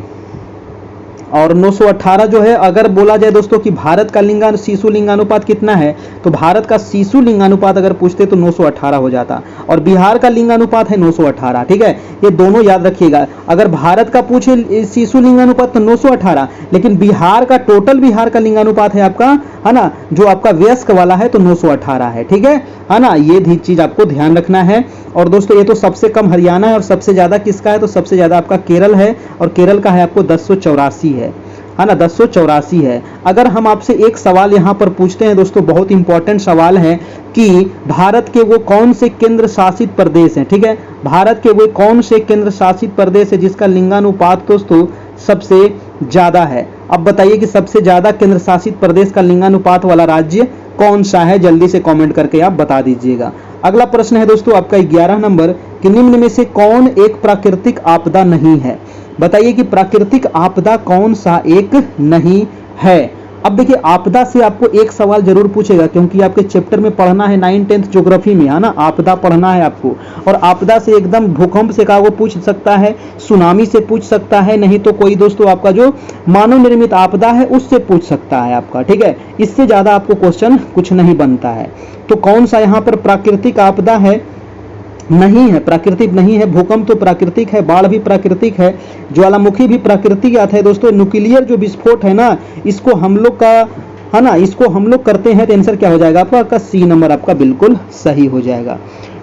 और 918 जो है, अगर बोला जाए दोस्तों कि भारत का शिशु लिंगानुपात कितना है, तो भारत का शिशु लिंगानुपात अगर पूछते तो 918 हो जाता, और बिहार का लिंगानुपात है 918, ठीक है। ये दोनों याद रखिएगा, अगर भारत का पूछे शिशु लिंगानुपात तो 918, लेकिन बिहार का, टोटल बिहार का लिंगानुपात है आपका, है ना, जो आपका वयस्क वाला है तो 918 है, ठीक है ना। ये चीज आपको ध्यान रखना है। और दोस्तों ये तो सबसे कम हरियाणा है, और सबसे ज्यादा किसका है? तो सबसे ज्यादा आपका केरल है, और केरल का है आपको 1084 है ना, 1084 है। अगर हम आपसे एक सवाल यहाँ पर पूछते हैं दोस्तों, बहुत इंपॉर्टेंट सवाल है कि भारत के वो कौन से केंद्र शासित प्रदेश हैं, ठीक है, भारत के वो कौन से केंद्र शासित प्रदेश है जिसका लिंगानुपात दोस्तों सबसे ज्यादा है? अब बताइए कि सबसे ज्यादा केंद्र शासित प्रदेश का लिंगानुपात वाला राज्य कौन सा है? जल्दी से कमेंट करके आप बता दीजिएगा। अगला प्रश्न है दोस्तों आपका 11 नंबर कि निम्न में से कौन एक प्राकृतिक आपदा नहीं है? बताइए कि प्राकृतिक आपदा कौन सा एक नहीं है। अब देखिए, आपदा से आपको एक सवाल जरूर पूछेगा, क्योंकि आपके चैप्टर में पढ़ना है 9th 10th ज्योग्राफी में, है ना, आपदा पढ़ना है आपको। और आपदा से एकदम भूकंप से का वो पूछ सकता है, सुनामी से पूछ सकता है, नहीं तो कोई दोस्तों आपका जो मानव निर्मित आपदा है उससे पूछ सकता है आपका, ठीक है। इससे ज्यादा आपको क्वेश्चन कुछ नहीं बनता है। तो कौन सा यहाँ पर प्राकृतिक आपदा है? नहीं है, प्राकृतिक नहीं है। भूकंप तो प्राकृतिक है, बाढ़ भी प्राकृतिक है, ज्वालामुखी भी प्राकृतिक आता है दोस्तों। न्यूक्लियर जो विस्फोट है ना, इसको हम लोग का, है ना, इसको हम लोग करते हैं। तो आंसर क्या हो जाएगा आपका? सी नंबर आपका बिल्कुल सही हो जाएगा,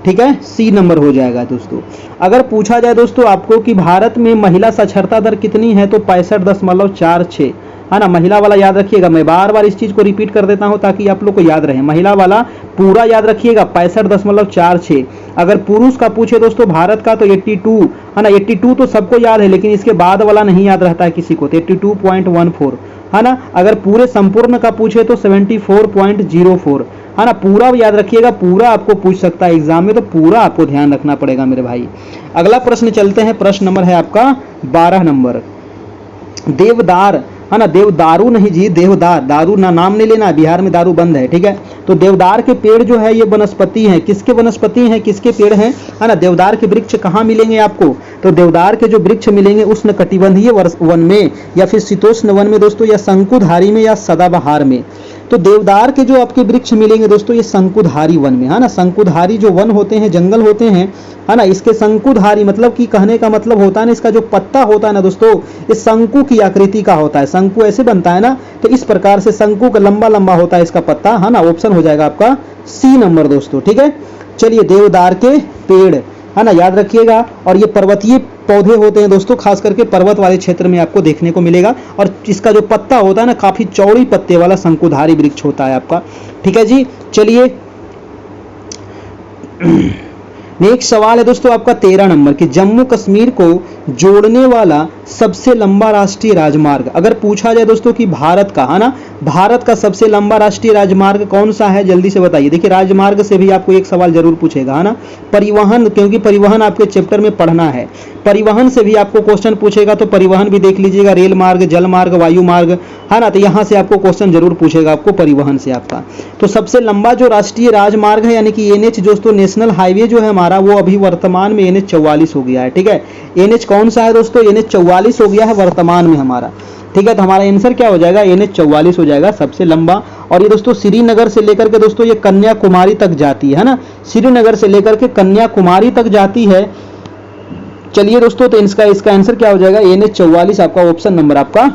ठीक है, सी नंबर हो जाएगा दोस्तों। अगर पूछा जाए दोस्तों आपको कि भारत में महिला साक्षरता दर कितनी है, तो 65.46, है ना, महिला वाला याद रखिएगा। मैं बार बार इस चीज को रिपीट कर देता हूं ताकि आप लोग को याद रहे, महिला वाला पूरा याद रखिएगा, 65.46। अगर पुरुष का पूछे दोस्तों भारत का तो 82, है ना, 82 तो सबको याद है, लेकिन इसके बाद वाला नहीं याद रहता है किसी को, तो 82.14, है ना। अगर पूरे संपूर्ण का पूछे तो 74.04, है ना, पूरा याद रखिएगा, पूरा आपको पूछ सकता है एग्जाम में, तो पूरा आपको ध्यान रखना पड़ेगा मेरे भाई। अगला प्रश्न चलते हैं, प्रश्न नंबर है आपका 12 नंबर। देवदार, है ना, देवदारू नहीं जी, देवदार, दारू ना नाम नहीं लेना, बिहार में दारू बंद है, ठीक है। तो देवदार के पेड़ जो है ये वनस्पति है, किसके वनस्पति है, किसके पेड़ हैं, है ना। देवदार के वृक्ष कहाँ मिलेंगे आपको? तो देवदार के जो वृक्ष मिलेंगे उष्णकटिबंधीय वन में, या फिर शीतोष्ण वन में दोस्तों, या शंकुधारी में, या सदाबहार में। तो देवदार के जो आपके वृक्ष मिलेंगे दोस्तों ये शंकुधारी वन में, है ना। शंकुधारी जो वन होते हैं, जंगल होते हैं, है ना, इसके शंकुधारी मतलब कि कहने का मतलब होता है ना, इसका जो पत्ता होता है ना दोस्तों, ये शंकु की आकृति का होता है। शंकु ऐसे बनता है ना, तो इस प्रकार से शंकु का लंबा लंबा होता है इसका पत्ता, है ना। ऑप्शन हो जाएगा आपका सी नंबर दोस्तों, ठीक है। चलिए, देवदार के पेड़, है ना, याद रखिएगा। और ये पर्वतीय पौधे होते हैं दोस्तों, खास करके पर्वत वाले क्षेत्र में आपको देखने को मिलेगा। और इसका जो पत्ता होता है ना, काफी चौड़ी पत्ते वाला शंकुधारी वृक्ष होता है आपका, ठीक है जी। चलिए नेक्स्ट सवाल है दोस्तों आपका 13 नंबर कि जम्मू कश्मीर को जोड़ने वाला सबसे लंबा राष्ट्रीय राजमार्ग, अगर पूछा जाए दोस्तों कि भारत का, है ना, भारत का सबसे लंबा राष्ट्रीय राजमार्ग कौन सा है, जल्दी से बताइए। देखिए राजमार्ग से भी आपको एक सवाल जरूर पूछेगा, है ना, परिवहन, क्योंकि परिवहन आपके चैप्टर में पढ़ना है, परिवहन से भी आपको क्वेश्चन पूछेगा, तो परिवहन भी देख लीजिएगा, रेल मार्ग, जल मार्ग, वायु मार्ग, है ना, तो यहाँ से आपको क्वेश्चन जरूर पूछेगा आपको परिवहन से आपका। तो सबसे लंबा जो राष्ट्रीय राजमार्ग है यानी कि NH दोस्तों, नेशनल हाईवे जो है हमारा, वो अभी वर्तमान में NH 44 हो गया है, ठीक है। NH कौन सा है दोस्तों, NH 44 हो गया है वर्तमान में हमारा, ठीक है। तो हमारा आंसर क्या हो जाएगा, NH 44 हो जाएगा सबसे लंबा। और ये दोस्तों श्रीनगर से लेकर के दोस्तों ये कन्याकुमारी तक जाती है ना, श्रीनगर से लेकर के कन्याकुमारी तक जाती है। चलिए दोस्तों, तो इसका आंसर क्या हो जाएगा, NH 44 आपका ऑप्शन नंबर आपका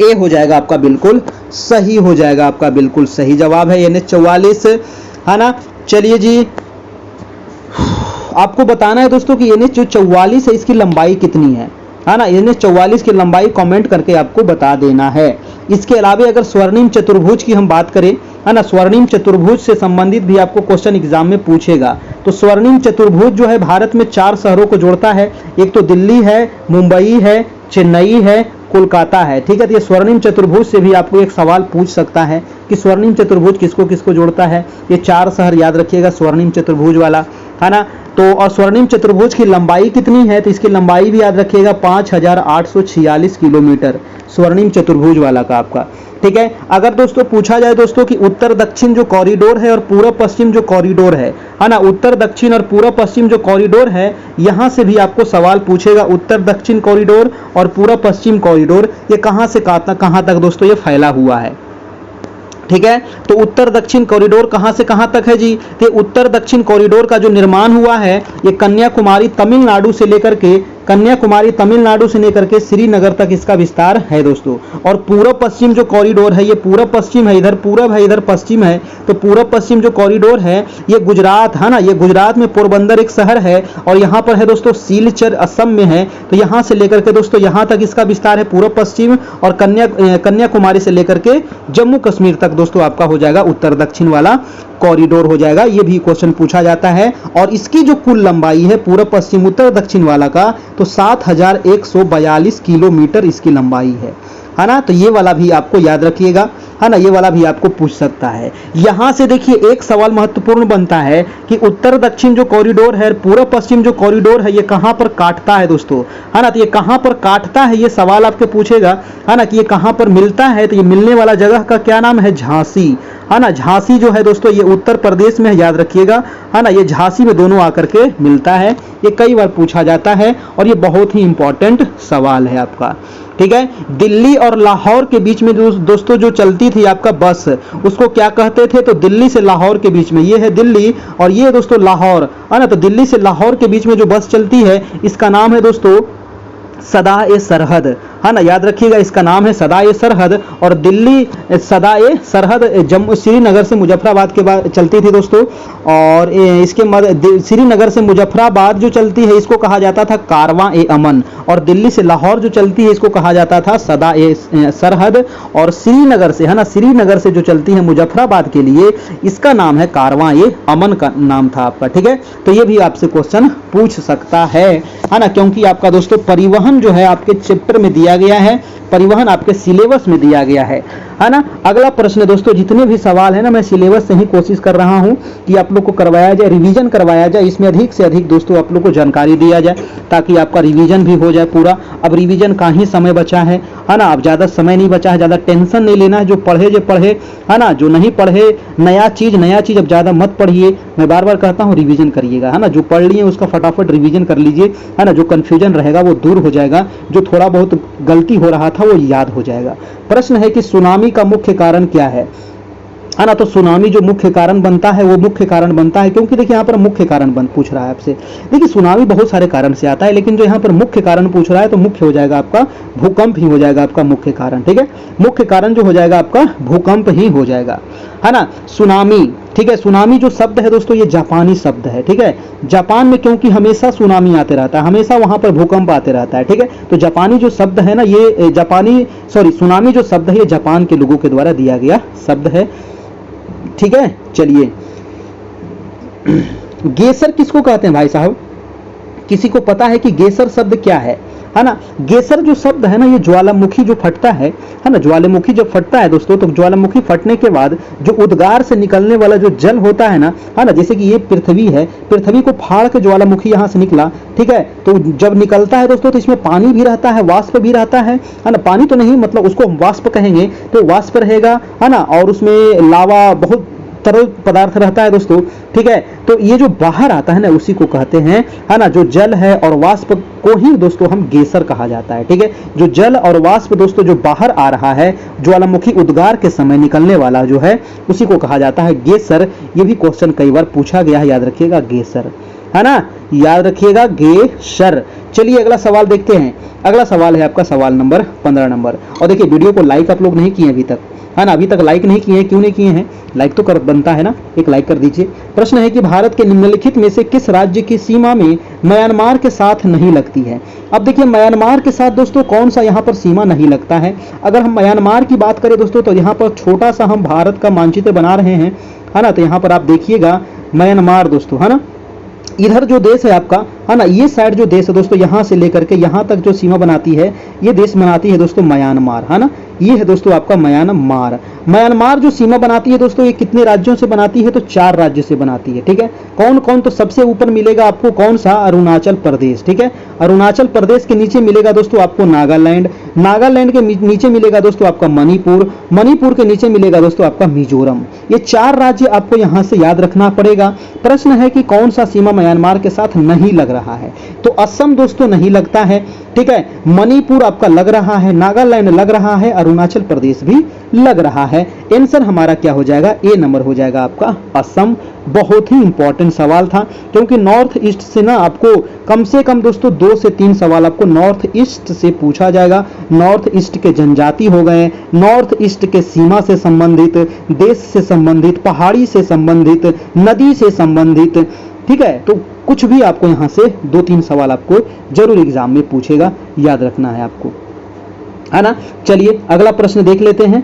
ए हो जाएगा, आपका बिल्कुल सही हो जाएगा, आपका बिल्कुल सही जवाब है NH 44, है ना। चलिए जी, आपको बताना है दोस्तों कि NH जो 44 है इसकी लंबाई कितनी है ना, NH 44 की लंबाई कमेंट करके आपको बता देना है। इसके अलावा अगर स्वर्णिम चतुर्भुज की हम बात करें, है ना, स्वर्णिम चतुर्भुज से संबंधित भी आपको क्वेश्चन एग्जाम में पूछेगा। तो स्वर्णिम चतुर्भुज जो है भारत में 4 शहरों को जोड़ता है, एक तो दिल्ली है, मुंबई है, चेन्नई है, कोलकाता है, ठीक है। तो ये स्वर्णिम चतुर्भुज से भी आपको एक सवाल पूछ सकता है कि स्वर्णिम चतुर्भुज किसको किसको जोड़ता है। ये 4 शहर याद रखिएगा स्वर्णिम चतुर्भुज वाला, है ना। तो और स्वर्णिम चतुर्भुज की लंबाई कितनी है, तो इसकी लंबाई भी याद रखिएगा 5846 किलोमीटर स्वर्णिम चतुर्भुज वाला का आपका, ठीक है। अगर दोस्तों पूछा जाए दोस्तों कि उत्तर दक्षिण जो कॉरिडोर है और पूर्व पश्चिम जो कॉरिडोर है ना, उत्तर दक्षिण और पूर्व पश्चिम जो कॉरिडोर है, यहां से भी आपको सवाल पूछेगा, उत्तर दक्षिण कॉरिडोर और पूर्व पश्चिम कॉरिडोर ये कहां से कहां तक दोस्तों ये फैला हुआ है, ठीक है। तो उत्तर दक्षिण कॉरिडोर कहां से कहां तक है जी, तो उत्तर दक्षिण कॉरिडोर का जो निर्माण हुआ है ये कन्याकुमारी तमिलनाडु से लेकर के श्रीनगर तक इसका विस्तार है दोस्तों। और पूर्व पश्चिम जो कॉरिडोर है ये पूर्व पश्चिम है, इधर पूर्व है इधर पश्चिम है, तो पूर्व पश्चिम जो कॉरिडोर है ये गुजरात, है ना, ये गुजरात में पोरबंदर एक शहर है और यहाँ पर है दोस्तों सिलचर असम में है। तो यहाँ से लेकर के दोस्तों यहाँ तक इसका विस्तार है पूर्व पश्चिम, और कन्याकुमारी से लेकर के जम्मू कश्मीर तक दोस्तों आपका हो जाएगा उत्तर दक्षिण वाला कॉरिडोर हो जाएगा। ये भी क्वेश्चन पूछा जाता है। और इसकी जो कुल लंबाई है पूर्व पश्चिम उत्तर दक्षिण वाला का, तो 7142 किलोमीटर इसकी लंबाई है ना। तो ये वाला भी आपको याद रखिएगा, है ना, ये वाला भी आपको पूछ सकता है। यहां से देखिए एक सवाल महत्वपूर्ण बनता है कि उत्तर दक्षिण जो कॉरिडोर है, पूर्व पश्चिम जो कॉरिडोर है, ये कहां पर काटता है दोस्तों, है ना। तो ये कहां पर काटता है ये सवाल आपके पूछेगा, है ना, कि ये कहां पर मिलता है। तो ये मिलने वाला जगह का क्या नाम है, झांसी, है ना। झांसी जो है दोस्तों ये उत्तर प्रदेश में, याद रखिएगा, है ना, ये झांसी में दोनों आकर के मिलता है। ये कई बार पूछा जाता है और ये बहुत ही इंपॉर्टेंट सवाल है आपका, ठीक है। दिल्ली और लाहौर के बीच में दोस्तों जो चलती थी आपका बस, उसको क्या कहते थे, तो दिल्ली से लाहौर के बीच में, ये है दिल्ली और ये दोस्तों लाहौर, है ना। तो दिल्ली से लाहौर के बीच में जो बस चलती है इसका नाम है दोस्तों सदा-ए सरहद, है ना, याद रखिएगा इसका नाम है सदा-ए सरहद। और दिल्ली सदा-ए सरहद जम्मू श्रीनगर से मुजफ्फराबाद के बाद चलती थी दोस्तों। और इसके श्रीनगर से मुजफ्फराबाद जो चलती है इसको कहा जाता था कारवां-ए-अमन, और दिल्ली से लाहौर जो चलती है इसको कहा जाता था सदा-ए सरहद। और श्रीनगर से, है ना, श्रीनगर से जो चलती है मुजफ्फराबाद के लिए इसका नाम है कारवां-ए-अमन का नाम था आपका, ठीक है। तो ये भी आपसे क्वेश्चन पूछ सकता है ना, क्योंकि आपका दोस्तों परिवहन जो है आपके चैप्टर में दिया गया है, परिवहन आपके सिलेबस में दिया गया है ना। अगला प्रश्न दोस्तों, जितने भी सवाल है ना मैं सिलेबस से ही कोशिश कर रहा हूं कि आप लोग को करवाया जाए, रिवीजन करवाया जाए, इसमें अधिक से अधिक दोस्तों आप लोग को जानकारी दिया जाए ताकि आपका रिवीजन भी हो जाए पूरा। अब रिवीजन का ही समय बचा है ना, अब ज्यादा समय नहीं बचा है, ज्यादा टेंशन नहीं लेना है। जो पढ़े है ना, जो नहीं पढ़े नया चीज अब ज्यादा मत पढ़िए। मैं बार बार कहता हूँ रिवीजन करिएगा, है ना। जो पढ़ लिए उसका फटाफट रिवीजन कर लीजिए, है ना। जो कंफ्यूजन रहेगा वो दूर हो जाएगा, जो थोड़ा बहुत गलती हो रहा था वो याद हो जाएगा। प्रश्न है कि सुनामी का मुख्य कारण क्या है ना। तो सुनामी जो मुख्य कारण बनता है वो मुख्य कारण बनता है, क्योंकि देखिए यहाँ पर मुख्य कारण पूछ रहा है आपसे। देखिए सुनामी बहुत सारे कारण से आता है, लेकिन जो यहाँ पर मुख्य कारण पूछ रहा है तो मुख्य हो जाएगा आपका भूकंप ही हो जाएगा आपका मुख्य कारण, ठीक है। मुख्य कारण जो हो जाएगा आपका भूकंप ही हो जाएगा, है ना। सुनामी, ठीक है। सुनामी जो शब्द है दोस्तों ये जापानी शब्द है, ठीक है। जापान में क्योंकि हमेशा सुनामी आते रहता है, हमेशा वहां पर भूकंप आते रहता है, ठीक है। तो जापानी जो शब्द है ना, ये सुनामी जो शब्द है ये जापान के लोगों के द्वारा दिया गया शब्द है, ठीक है। चलिए गेसर किसको कहते हैं भाई साहब? किसी को पता है कि गेसर शब्द क्या है ना? गेसर जो शब्द है ना, ये ज्वालामुखी जो फटता है ना, ज्वालामुखी जब फटता है दोस्तों, तो ज्वालामुखी फटने के बाद जो उद्गार से निकलने वाला जो जल होता है ना, जैसे कि ये पृथ्वी है, पृथ्वी को फाड़ के ज्वालामुखी यहाँ से निकला, ठीक है, तो जब निकलता है दोस्तों, तो इसमें पानी भी रहता है, वाष्प भी रहता है ना, पानी तो नहीं, मतलब उसको हम वाष्प कहेंगे, तो वाष्प रहेगा, है ना, और उसमें लावा, बहुत तरल पदार्थ रहता है दोस्तों, ठीक है। तो ये जो बाहर आता है ना, उसी को कहते हैं, है ना, जो जल है और वाष्प को ही दोस्तों हम गेसर कहा जाता है, ठीक है। जो जल और वाष्प दोस्तों जो बाहर आ रहा है ज्वालामुखी उद्गार के समय निकलने वाला जो है, उसी को कहा जाता है गेसर। ये भी क्वेश्चन कई बार पूछा गया है, याद रखिएगा, गेसर, है ना, याद रखिएगा, गेसर। चलिए अगला सवाल देखते हैं। अगला सवाल है आपका सवाल नंबर 15 नंबर। और देखिए वीडियो को लाइक आप लोग नहीं किए अभी तक, है ना, अभी तक लाइक नहीं किए हैं, क्यों नहीं किए हैं? लाइक तो कर बनता है ना, एक लाइक कर दीजिए। प्रश्न है कि भारत के निम्नलिखित में से किस राज्य की सीमा में म्यांमार के साथ नहीं लगती है? अब देखिए म्यांमार के साथ दोस्तों कौन सा यहाँ पर सीमा नहीं लगता है? अगर हम म्यांमार की बात करें दोस्तों, तो यहाँ पर छोटा सा हम भारत का मानचित्र बना रहे हैं, है ना, तो यहाँ पर आप देखिएगा म्यांमार दोस्तों, है ना, इधर जो देश है आपका, है ना, ये साइड जो देश है दोस्तों, यहाँ से लेकर के यहाँ तक जो सीमा बनाती है, ये देश बनाती है दोस्तों म्यांमार, है ना, ये है दोस्तों आपका म्यांमार। म्यांमार जो सीमा बनाती है दोस्तों, ये कितने राज्यों से बनाती है? तो 4 राज्य से बनाती है, ठीक है। कौन कौन? तो सबसे ऊपर मिलेगा आपको कौन सा? अरुणाचल प्रदेश, ठीक है। अरुणाचल प्रदेश के नीचे मिलेगा दोस्तों आपको नागालैंड, नागालैंड के नीचे मिलेगा दोस्तों आपका मणिपुर, मणिपुर के नीचे मिलेगा दोस्तों आपका मिजोरम। ये 4 राज्य आपको यहाँ से याद रखना पड़ेगा। प्रश्न है कि कौन सा सीमा म्यांमार के साथ नहीं लग रहा है? तो असम दोस्तों नहीं लगता है, ठीक है, मणिपुर आपका लग रहा है, नागालैंड लग रहा है, अरुणाचल प्रदेश भी लग रहा है। आंसर हमारा क्या हो जाएगा? ए नंबर हो जाएगा आपका असम। बहुत ही इंपॉर्टेंट सवाल था, क्योंकि नॉर्थ ईस्ट से ना आपको कम से कम दोस्तों 2 से 3 सवाल आपको नॉर्थ ईस्ट से पूछा जाएगा। नॉर्थ ईस्ट के जनजाति हो गए, नॉर्थ ईस्ट के सीमा से संबंधित, देश से संबंधित, पहाड़ी से संबंधित, नदी से संबंधित, ठीक है। तो कुछ भी आपको यहाँ से 2-3 सवाल आपको जरूर एग्जाम में पूछेगा, याद रखना है आपको, है ना। चलिए अगला प्रश्न देख लेते हैं।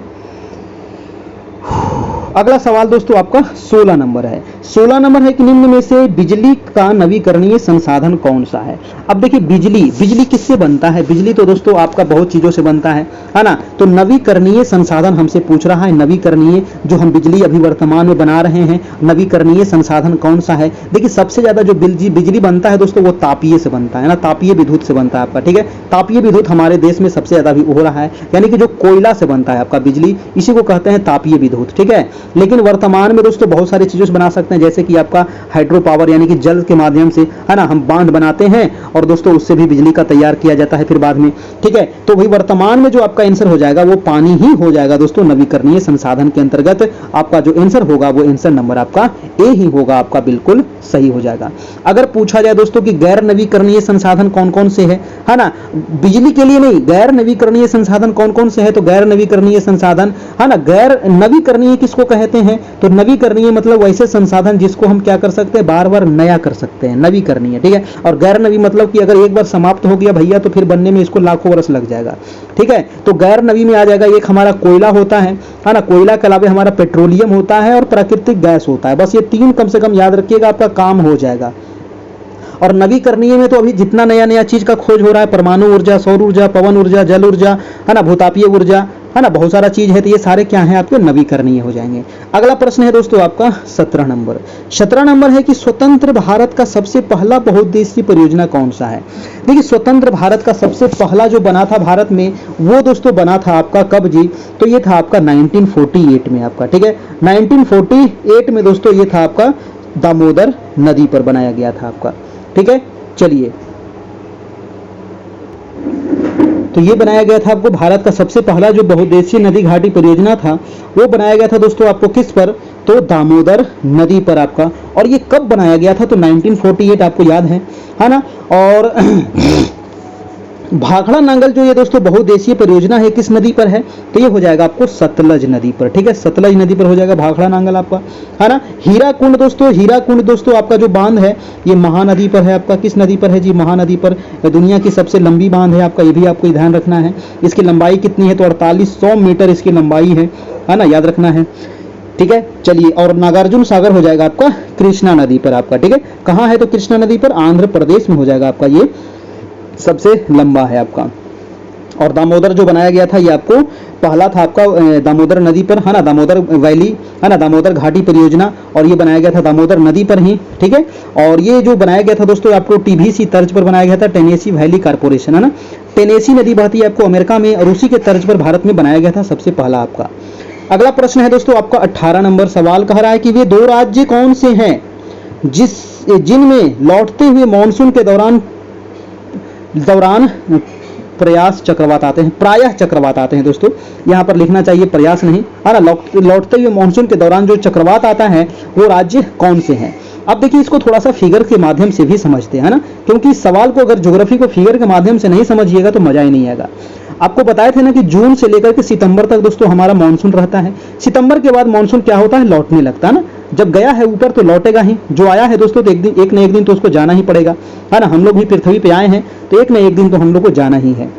अगला सवाल दोस्तों आपका 16 नंबर है। 16 नंबर है कि निम्न में से बिजली का नवीकरणीय संसाधन कौन सा है? अब देखिए बिजली किससे बनता है? बिजली तो दोस्तों आपका बहुत चीजों से बनता है ना। तो नवीकरणीय संसाधन हमसे पूछ रहा है, नवीकरणीय जो हम बिजली अभी वर्तमान में बना रहे हैं, नवीकरणीय संसाधन कौन सा है? देखिए सबसे ज्यादा जो बिजली बनता है दोस्तों, वो तापीय से बनता है ना, तापीय विद्युत से बनता है आपका, ठीक है। तापीय विद्युत हमारे देश में सबसे ज्यादा भी हो रहा है, यानी कि जो कोयला से बनता है आपका बिजली, इसी को कहते हैं तापीय विद्युत, ठीक है। लेकिन वर्तमान में दोस्तों बहुत सारी चीजों से बना सकते हैं, जैसे कि आपका हाइड्रो पावर, यानी कि जल के माध्यम से, है ना, हम बांध बनाते हैं और दोस्तों उससे भी बिजली का तैयार किया जाता है फिर बाद में, ठीक है। तो वही वर्तमान में जो आपका आंसर हो जाएगा वो पानी ही हो जाएगा दोस्तों। नवीकरणीय संसाधन के अंतर्गत आपका जो आंसर होगा वो आंसर नंबर आपका ए ही होगा, आपका बिल्कुल सही हो जाएगा। अगर पूछा जाए दोस्तों कि गैर नवीकरणीय संसाधन कौन कौन से है ना, बिजली के लिए नहीं, गैर नवीकरणीय संसाधन कौन कौन से है? तो गैर नवीकरणीय संसाधन, है ना, गैर नवीकरणीय किसको कहते हैं? तो नवीकरणीय मतलब वैसे संसाधन जिसको हम क्या कर सकते हैं, बार बार नया कर सकते हैं, नवीकरणीय, ठीक है। और गैर नवी मतलब कि अगर एक बार समाप्त हो गया भैया तो फिर बनने में इसको लाखों वर्ष लग जाएगा, ठीक है। तो गैर नवी में आ जाएगा, एक हमारा कोयला होता है ना, कोयला के अलावा हमारा पेट्रोलियम होता है और प्राकृतिक गैस होता है। बस ये 3 कम से कम याद रखिएगा, आपका काम हो जाएगा। और नवीकरणीय में तो अभी जितना नया नया चीज का खोज हो रहा है, परमाणु ऊर्जा, सौर ऊर्जा, पवन ऊर्जा, जल ऊर्जा, है ना, भूतापीय ऊर्जा, है ना, बहुत सारा चीज है, तो ये सारे क्या हैं आपके नवीकरणीय हो जाएंगे। अगला प्रश्न है दोस्तों आपका 17 नंबर। 17 नंबर है कि स्वतंत्र भारत का सबसे पहला बहुउद्देशीय परियोजना कौन सा है? देखिए स्वतंत्र भारत का सबसे पहला जो बना था भारत में, वो दोस्तों बना था आपका कब जी? तो ये था आपका 1948 में आपका, ठीक है। 1948 में दोस्तों ये था आपका दामोदर नदी पर बनाया गया था आपका, ठीक है। चलिए तो ये बनाया गया था आपको भारत का सबसे पहला जो बहुउद्देशीय नदी घाटी परियोजना था, वो बनाया गया था दोस्तों आपको किस पर? तो दामोदर नदी पर आपका। और ये कब बनाया गया था? तो 1948 आपको याद है ना। और भाखड़ा नांगल जो ये दोस्तों बहुउद्देशीय परियोजना है किस नदी पर है? तो ये हो जाएगा आपको सतलज नदी पर, ठीक है, सतलज नदी पर हो जाएगा भाखड़ा नांगल आपका, है ना। हीराकुंड दोस्तों आपका जो बांध है ये महानदी पर है आपका। किस नदी पर है जी? महानदी पर। दुनिया की सबसे लंबी बांध है आपका, ये भी आपको ध्यान रखना है। इसकी लंबाई कितनी है? तो 4800 मीटर इसकी लंबाई है ना, याद रखना है। ठीक है। चलिए, और नागार्जुन सागर हो जाएगा आपका कृष्णा नदी पर आपका, ठीक है। कहाँ है तो कृष्णा नदी पर, आंध्र प्रदेश में हो जाएगा आपका, ये सबसे लंबा है आपका। और दामोदर जो बनाया गया था ये आपको पहला था आपका दामोदर नदी पर, है ना, दामोदर वैली, है ना, दामोदर घाटी परियोजना, और ये बनाया गया था दामोदर नदी पर ही, ठीक है। और ये जो बनाया गया था दोस्तों आपको टीबीसी तर्ज पर बनाया गया था, टेनेसी वैली कारपोरेशन, है ना। टेनेसी नदी बहती है आपको अमेरिका में, और उसी के तर्ज पर भारत में बनाया गया था सबसे पहला आपका। अगला प्रश्न है दोस्तों आपका 18 नंबर सवाल, कह रहा है कि वे 2 राज्य कौन से हैं जिनमें लौटते हुए मानसून के दौरान प्रयास चक्रवात आते हैं, प्रायः चक्रवात आते हैं दोस्तों, यहाँ पर लिखना चाहिए प्रयास नहीं, है ना। लौटते हुए मानसून के दौरान जो चक्रवात आता है वो राज्य कौन से हैं। अब देखिए, इसको थोड़ा सा फिगर के माध्यम से भी समझते हैं ना, क्योंकि इस सवाल को अगर ज्योग्राफी को फिगर के माध्यम से नहीं समझिएगा तो मजा ही नहीं आएगा। आपको बताए थे ना कि जून से लेकर के सितंबर तक दोस्तों हमारा मानसून रहता है। सितंबर के बाद मानसून क्या होता है, लौटने लगता है ना। जब गया है ऊपर तो लौटेगा ही, जो आया है दोस्तों तो एक न एक दिन तो उसको जाना ही पड़ेगा, है ना। हम लोग भी पृथ्वी पे आए हैं तो एक न एक दिन तो हम लोग को जाना ही है,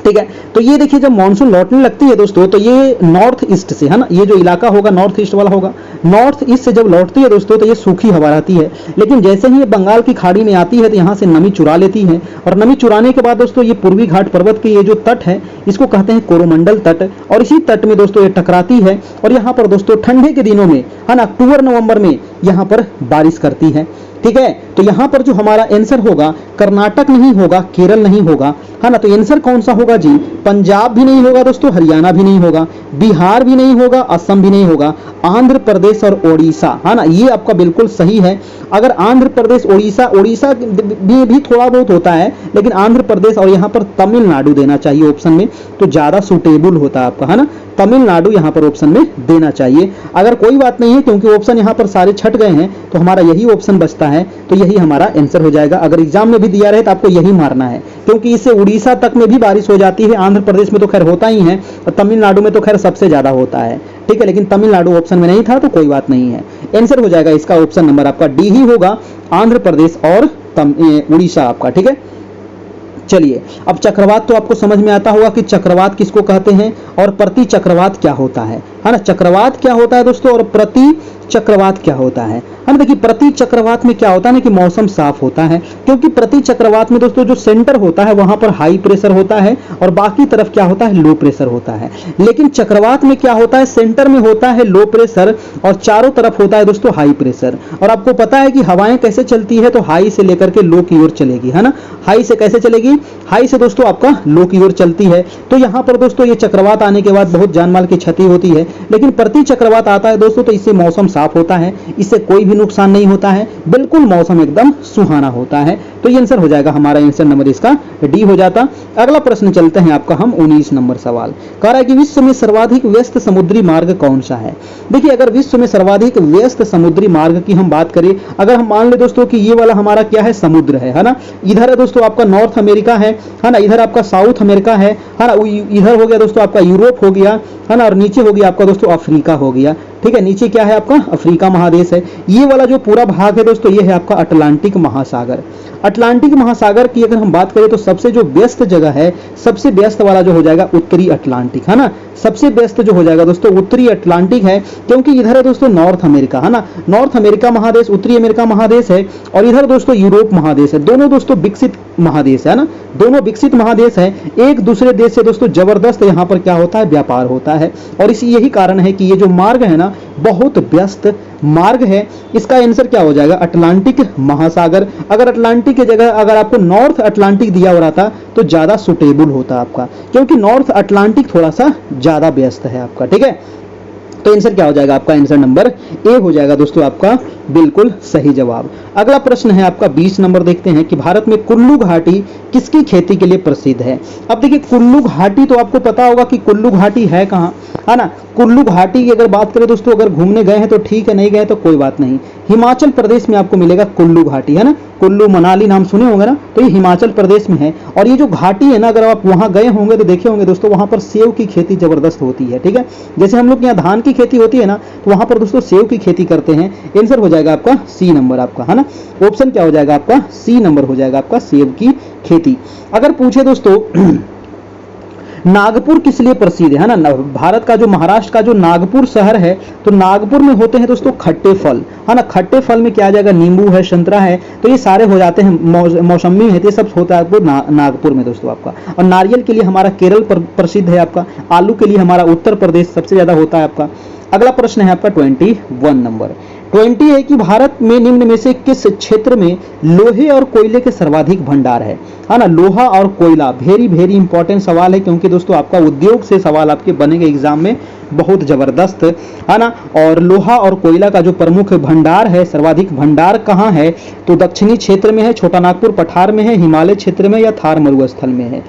ठीक है। तो ये देखिए, जब मानसून लौटने लगती है दोस्तों तो ये नॉर्थ ईस्ट से, है ना, ये जो इलाका होगा नॉर्थ ईस्ट वाला होगा, नॉर्थ ईस्ट से जब लौटती है दोस्तों तो ये सूखी हवा रहती है। लेकिन जैसे ही ये बंगाल की खाड़ी में आती है तो यहाँ से नमी चुरा लेती है, और नमी चुराने के बाद दोस्तों ये पूर्वी घाट पर्वत के ये जो तट है इसको कहते हैं कोरोमंडल तट, और इसी तट में दोस्तों ये टकराती है, और यहाँ पर दोस्तों ठंडे के दिनों में, है ना, अक्टूबर नवंबर में यहाँ पर बारिश करती है, ठीक है। तो यहाँ पर जो हमारा आंसर होगा कर्नाटक नहीं होगा, केरल नहीं होगा, है ना। तो आंसर कौन सा होगा जी, पंजाब भी नहीं होगा दोस्तों, हरियाणा भी नहीं होगा, बिहार भी नहीं होगा, असम भी नहीं होगा, आंध्र प्रदेश और ओडिशा, है ना, ये आपका बिल्कुल सही है। अगर आंध्र प्रदेश, ओडिशा में भी थोड़ा बहुत होता है, लेकिन आंध्र प्रदेश और यहाँ पर तमिलनाडु देना चाहिए ऑप्शन में, तो ज्यादा सुटेबल होता है आपका, है ना। तमिलनाडु यहाँ पर ऑप्शन में देना चाहिए। अगर कोई बात नहीं है, क्योंकि ऑप्शन यहाँ पर सारे छट गए हैं, तो हमारा यही ऑप्शन बचता है, तो यही हमारा आंसर हो जाएगा। अगर एग्जाम में भी दिया रहे तो आपको यही मारना है, क्योंकि इससे उड़ीसा तक में भी बारिश हो जाती है, आंध्र प्रदेश में तो खैर होता ही है, और तमिलनाडु में तो खैर सबसे ज्यादा होता है, ठीक है। लेकिन तमिलनाडु ऑप्शन में नहीं था तो कोई बात नहीं है, आंसर हो जाएगा इसका ऑप्शन नंबर आपका डी ही होगा, आंध्र प्रदेश और उड़ीसा आपका, ठीक है। चलिए, अब चक्रवात तो आपको समझ में आता होगा कि चक्रवात किसको कहते हैं और प्रति चक्रवात क्या होता है ना। चक्रवात क्या होता है दोस्तों और प्रति चक्रवात क्या होता है ना। देखिए, प्रति चक्रवात में क्या होता है ना कि मौसम साफ होता है, क्योंकि प्रति चक्रवात में दोस्तों जो सेंटर होता है वहां पर हाई प्रेशर होता है और बाकी तरफ क्या होता है, लो प्रेशर होता है। लेकिन चक्रवात में क्या होता है, सेंटर में होता है लो प्रेशर और चारों तरफ होता है दोस्तों हाई प्रेशर। और आपको पता है कि हवाएं कैसे चलती है, तो हाई से लेकर के लो की ओर चलेगी, है ना। हाई से कैसे चलेगी, हाई से दोस्तों आपका लो की ओर चलती है। तो यहाँ पर दोस्तों ये चक्रवात आने के बाद बहुत जानमाल की क्षति होती है, लेकिन प्रति चक्रवात आता है दोस्तों तो इससे मौसम साफ होता है, इससे कोई भी नुकसान नहीं होता है, बिल्कुल मौसम एकदम सुहाना होता है। तो ये आंसर हो जाएगा हमारा, आंसर नंबर इसका डी हो जाता। अगला प्रश्न चलते हैं आपका हम 19 नंबर सवाल। कह रहा है कि विश्व में सर्वाधिक व्यस्त समुद्री मार्ग कौन सा है। देखिए, अगर विश्व में सर्वाधिक व्यस्त समुद्री मार्ग की हम बात करें, अगर हम मान ले दोस्तों कि ये वाला हमारा क्या है, समुद्र है ना। इधर है दोस्तों आपका नॉर्थ अमेरिका है ना, इधर आपका साउथ अमेरिका है ना, इधर हो गया दोस्तों आपका यूरोप हो गया, है ना, और नीचे हो गया आपका दोस्तों अफ्रीका हो गया, ठीक है। नीचे क्या है आपका अफ्रीका महादेश है। ये वाला जो पूरा भाग है दोस्तों ये है आपका अटलांटिक महासागर। अटलांटिक महासागर की अगर हम बात करें तो सबसे जो व्यस्त जगह है, सबसे व्यस्त वाला जो हो जाएगा उत्तरी अटलांटिक, है ना। सबसे व्यस्त जो हो जाएगा दोस्तों उत्तरी अटलांटिक है, क्योंकि इधर है दोस्तों नॉर्थ अमेरिका, है ना। नॉर्थ अमेरिका महादेश, उत्तरी अमेरिका महादेश है, और इधर दोस्तों यूरोप महादेश है। दोनों दोस्तों विकसित महादेश है ना, दोनों विकसित महादेश है। एक दूसरे देश से दोस्तों जबरदस्त यहाँ पर क्या होता है, व्यापार होता है, और इसी यही कारण है कि ये जो मार्ग है ना बहुत व्यस्त मार्ग है। इसका आंसर क्या हो जाएगा, अटलांटिक महासागर। अगर अटलांटिक की जगह अगर आपको नॉर्थ अटलांटिक दिया हो रहा था तो ज्यादा सुटेबल होता आपका, क्योंकि नॉर्थ अटलांटिक थोड़ा सा ज्यादा व्यस्त है आपका, ठीक है। तो आंसर क्या हो जाएगा आपका, आंसर नंबर ए हो जाएगा दोस्तों आपका बिल्कुल सही जवाब। अगला प्रश्न है आपका 20 नंबर, देखते हैं कि भारत में कुल्लू घाटी किसकी खेती के लिए प्रसिद्ध है। अब देखिए, कुल्लू घाटी तो आपको पता होगा कि कुल्लू घाटी है कहाँ, है ना। कुल्लू घाटी की अगर बात करें दोस्तों, अगर घूमने गए हैं तो ठीक है, नहीं गए तो कोई बात नहीं, हिमाचल प्रदेश में आपको मिलेगा कुल्लू घाटी, है ना। कुल्लू मनाली नाम सुने होंगे ना, तो ये हिमाचल प्रदेश में है। और ये जो घाटी है ना, अगर आप वहां गए होंगे तो देखे होंगे दोस्तों, वहां पर सेव की खेती जबरदस्त होती है, ठीक है। जैसे हम लोग यहाँ धान की खेती होती है ना, तो वहां पर दोस्तों सेव की खेती करते हैं। आंसर हो जाएगा आपका सी नंबर आपका, है ना। ऑप्शन क्या हो जाएगा आपका, सी नंबर हो जाएगा आपका, सेव की खेती। अगर पूछे दोस्तों नागपुर किस लिए प्रसिद्ध है ना, भारत का जो महाराष्ट्र का जो नागपुर शहर है, तो नागपुर में होते हैं दोस्तों खट्टे फल, है ना। खट्टे फल में क्या आ जाएगा, नींबू है, संतरा है, तो ये सारे हो जाते हैं, मौसमी है, ये सब होता है आपको नागपुर में दोस्तों आपका। और नारियल के लिए हमारा केरल प्रसिद्ध है आपका। आलू के लिए हमारा उत्तर प्रदेश सबसे ज्यादा होता है आपका। अगला प्रश्न है आपका 21 नंबर। 20 है कि भारत में निम्न में से किस क्षेत्र में लोहे और कोयले के सर्वाधिक भंडार है ना। लोहा और कोयला वेरी वेरी इंपॉर्टेंट सवाल है, क्योंकि दोस्तों आपका उद्योग से सवाल आपके बनेंगे एग्जाम में बहुत जबरदस्त, है ना। और लोहा और कोयला का जो प्रमुख भंडार है, सर्वाधिक भंडार कहाँ है, तो दक्षिणी क्षेत्र में है, छोटा नागपुर पठार में है, हिमालय क्षेत्र में या थार मरुस्थल में है।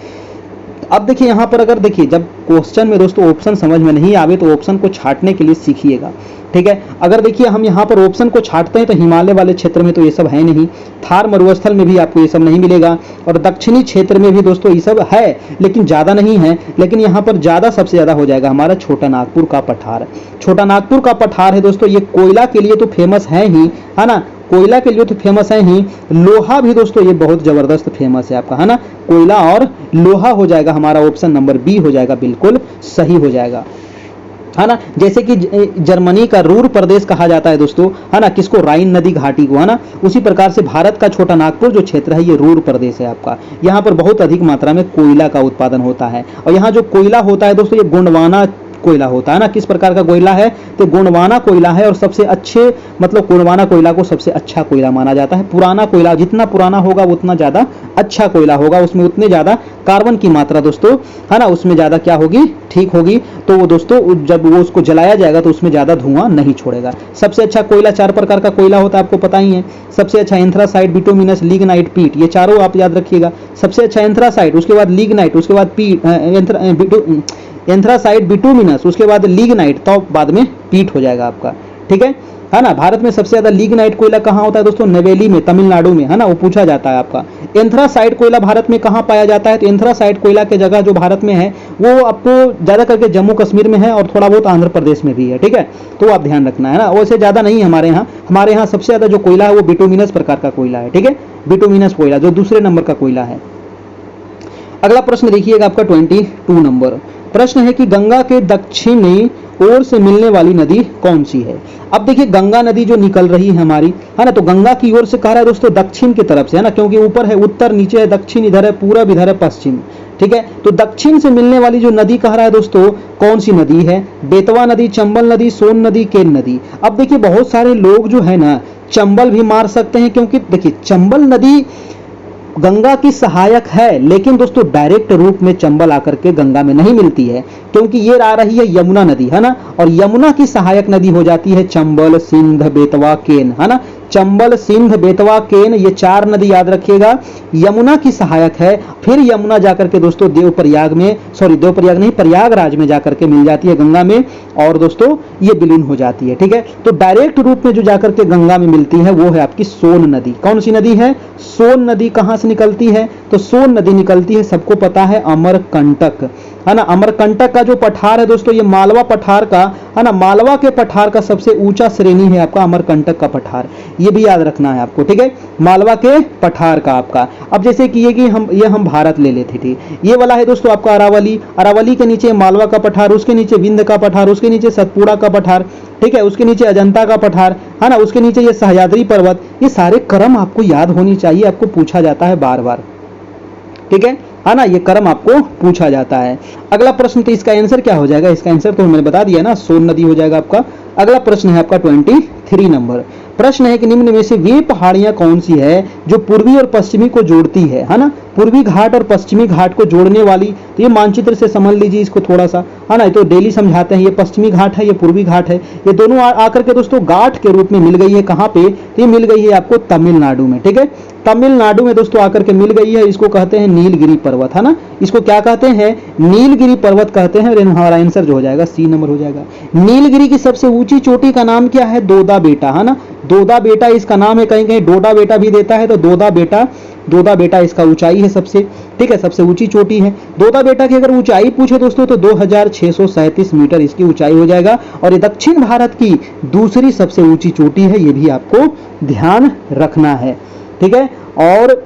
अब देखिए यहाँ पर अगर देखिए जब क्वेश्चन में दोस्तों ऑप्शन समझ में नहीं आवे तो ऑप्शन को छांटने के लिए सीखिएगा, ठीक है। अगर देखिए हम यहाँ पर ऑप्शन को छांटते हैं तो हिमालय वाले क्षेत्र में तो ये सब है नहीं, थार मरुस्थल में भी आपको ये सब नहीं मिलेगा, और दक्षिणी क्षेत्र में भी दोस्तों ये सब है लेकिन ज़्यादा नहीं है। लेकिन यहाँ पर ज़्यादा सबसे ज़्यादा हो जाएगा हमारा छोटा नागपुर का पठार। छोटा नागपुर का पठार है दोस्तों, ये कोयला के लिए तो फेमस है ही, है ना, कोयला के लिए तो फेमस है ही, लोहा भी दोस्तों ये बहुत जबरदस्त फेमस है आपका, है ना। कोयला और लोहा हो जाएगा हमारा ऑप्शन नंबर बी हो जाएगा, बिल्कुल सही हो जाएगा, है ना। जैसे कि जर्मनी का रूर प्रदेश कहा जाता है दोस्तों, है ना, किसको, राइन नदी घाटी को, है ना। उसी प्रकार से भारत का छोटा नागपुर जो क्षेत्र है ये रूर प्रदेश है आपका। यहाँ पर बहुत अधिक मात्रा में कोयला का उत्पादन होता है, और यहाँ जो कोयला होता है दोस्तों ये गोंडवाना कोयला होता है ना। किस प्रकार का कोयला है, तो गोंडवाना कोयला है, और सबसे अच्छे मतलब गोंडवाना कोयला को सबसे अच्छा कोयला माना जाता है। पुराना कोयला जितना पुराना होगा उतना ज्यादा अच्छा कोयला होगा, उसमें उतने ज्यादा कार्बन की मात्रा दोस्तों, है ना, उसमें ज्यादा क्या होगी, ठीक होगी। तो वो दोस्तों जब वो उसको जलाया जाएगा तो उसमें ज्यादा धुआं नहीं छोड़ेगा। सबसे अच्छा कोयला 4 प्रकार का कोयला होता है, आपको पता ही है। सबसे अच्छा एंथ्रासाइट, बिटुमिनस, लिग्नाइट, पीट, ये चारों आप याद रखिएगा। सबसे अच्छा एंथ्रासाइट, उसके बाद लिग्नाइट, उसके बाद पीट, एंथ्रासाइट, बिटुमिनस, उसके बाद लिग्नाइट, तो बाद में पीट हो जाएगा आपका, ठीक है ना। भारत में सबसे ज्यादा लिग्नाइट कोयला कहाँ होता है दोस्तों, नवेली में, तमिलनाडु में, है ना, वो पूछा जाता है आपका। एंथ्रासाइट कोयला भारत में कहाँ पाया जाता है, तो एंथ्रासाइट कोयला के जगह जो भारत में है वो आपको ज्यादा करके जम्मू कश्मीर में है और थोड़ा बहुत आंध्र प्रदेश में भी है, ठीक है, तो आप ध्यान रखना है ना। वैसे ज्यादा नहीं है हमारे यहाँ सबसे ज्यादा जो कोयला है वो बिटुमिनस प्रकार का कोयला है, ठीक है, बिटुमिनस कोयला जो दूसरे नंबर का कोयला है। अगला प्रश्न देखिएगा आपका 22 नंबर। प्रश्न है कि गंगा के दक्षिणी ओर से मिलने वाली नदी कौन सी है। अब देखिए गंगा नदी जो निकल रही है हमारी, है ना, तो गंगा की ओर से कह रहा है दोस्तों दक्षिण की तरफ से, है ना, क्योंकि ऊपर है उत्तर, नीचे है दक्षिण, इधर है पूरब, इधर है पश्चिम, ठीक है। तो दक्षिण से मिलने वाली जो नदी कह रहा है दोस्तों कौन सी नदी है, बेतवा नदी, चंबल नदी, सोन नदी, केन नदी। अब देखिए बहुत सारे लोग जो है ना चंबल भी मार सकते हैं, क्योंकि देखिए चंबल नदी गंगा की सहायक है, लेकिन दोस्तों डायरेक्ट रूप में चंबल आकर के गंगा में नहीं मिलती है, क्योंकि ये आ रही है यमुना नदी, है ना, और यमुना की सहायक नदी हो जाती है चंबल, सिंध, बेतवा, केन, है ना। चंबल, सिंध, बेतवा, केन, ये 4 नदी याद रखिएगा, यमुना की सहायक है। फिर यमुना जाकर के दोस्तों देवप्रयाग में, देवप्रयाग नहीं, प्रयागराज में जाकर के मिल जाती है गंगा में, और दोस्तों ये विलीन हो जाती है, ठीक है। तो डायरेक्ट रूप में जो जाकर के गंगा में मिलती है वो है आपकी सोन नदी। कौन सी नदी है, सोन नदी। कहां से निकलती है, तो सोन नदी निकलती है, सबको पता है, अमरकंटक, है ना। अमरकंटक का जो पठार है दोस्तों ये मालवा पठार का, है ना, मालवा के पठार का सबसे ऊंचा श्रेणी है आपका अमरकंटक का पठार, ये भी याद रखना है आपको, ठीक है, मालवा के पठार का आपका। अब जैसे कि ये कि हम भारत ले लेते थे, ये वाला है दोस्तों आपका अरावली, अरावली के नीचे मालवा का पठार, उसके नीचे विंध्य का पठार, उसके नीचे सतपुड़ा का पठार, ठीक है, उसके नीचे अजंता का पठार, है ना, उसके नीचे ये सह्याद्री पर्वत। ये सारे क्रम आपको याद होनी चाहिए, आपको पूछा जाता है बार बार, ठीक है ना, ये क्रम आपको पूछा जाता है। अगला प्रश्न, तो इसका आंसर क्या हो जाएगा, इसका आंसर तो मैंने बता दिया ना, सोन नदी हो जाएगा आपका। अगला प्रश्न है आपका 23 नंबर। प्रश्न है कि निम्न में से वे पहाड़ियां कौन सी है जो पूर्वी और पश्चिमी को जोड़ती है ना। पूर्वी घाट और पश्चिमी घाट को जोड़ने वाली, तो ये मानचित्र से समझ लीजिए इसको थोड़ा सा, है ना, तो डेली समझाते हैं। ये पश्चिमी घाट है, ये पूर्वी घाट है, ये दोनों आकर के दोस्तों घाट के रूप में मिल गई है। कहाँ पे, ये मिल गई है आपको तमिलनाडु में, ठीक है, तमिलनाडु में दोस्तों आकर के मिल गई है। इसको कहते हैं नीलगिरी पर्वत, है ना, इसको क्या कहते हैं, नीलगिरी पर्वत कहते हैं। हमारा आंसर जो हो जाएगा सी नंबर हो जाएगा। नीलगिरी की सबसे ऊंची चोटी का नाम क्या है, दोदा बेटा, है ना, दोदा बेटा इसका नाम है। कहीं कहीं डोडा बेटा भी देता है, तो दोदा बेटा इसका ऊंचाई है सबसे, ठीक है, सबसे ऊंची चोटी है। दोदा बेटा की अगर ऊंचाई पूछे दोस्तों तो 2637 मीटर इसकी ऊंचाई हो जाएगा, और ये दक्षिण भारत की दूसरी सबसे ऊंची चोटी है, ये भी आपको ध्यान रखना है, ठीक है। और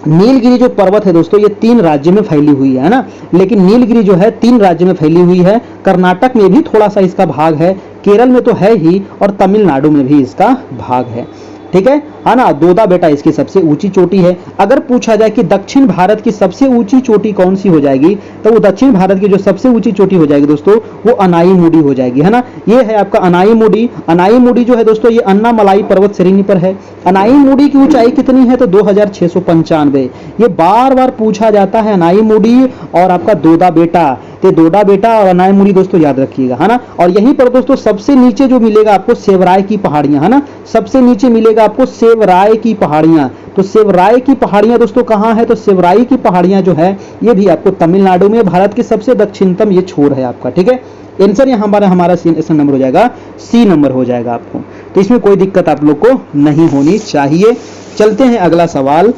नीलगिरी जो पर्वत है दोस्तों ये 3 राज्य में फैली हुई है ना, लेकिन नीलगिरी जो है 3 राज्य में फैली हुई है। कर्नाटक में भी थोड़ा सा इसका भाग है, केरल में तो है ही, और तमिलनाडु में भी इसका भाग है। ठीक है ना। दोदा बेटा इसकी सबसे ऊंची चोटी है। अगर पूछा जाए कि दक्षिण भारत की सबसे ऊंची चोटी कौन सी हो जाएगी, तो वो दक्षिण भारत की जो सबसे ऊंची चोटी हो जाएगी दोस्तों वो अनाईमुडी हो जाएगी, है ना। ये है आपका अनाईमुडी। अनाईमुडी जो है दोस्तों ये अन्नामलाई पर्वत श्रेणी पर है। अनाईमुडी की ऊंचाई कितनी है, तो 2695। ये बार बार पूछा जाता है अनाईमुडी और आपका दोदा बेटा। तो दोदा बेटा और अनाईमुडी दोस्तों याद रखिएगा, है ना। और यहीं पर दोस्तों सबसे नीचे जो मिलेगा आपको सेवराय की पहाड़ियां, है ना। सबसे नीचे मिलेगा आपको सेवराय की पहाड़ियां। तो सेवराय की पहाड़ियां दोस्तों कहां है, तो सेवराय की पहाड़ियां जो है ये भी आपको तमिलनाडु में, भारत के सबसे दक्षिणतम ये छोर है आपका। ठीक है, आंसर यहाँ हमारा सी नंबर हो जाएगा, सी नंबर हो जाएगा आपको। तो इसमें कोई दिक्कत आप लोग को नहीं होनी चाहिए। चलते हैं अगला सवाल।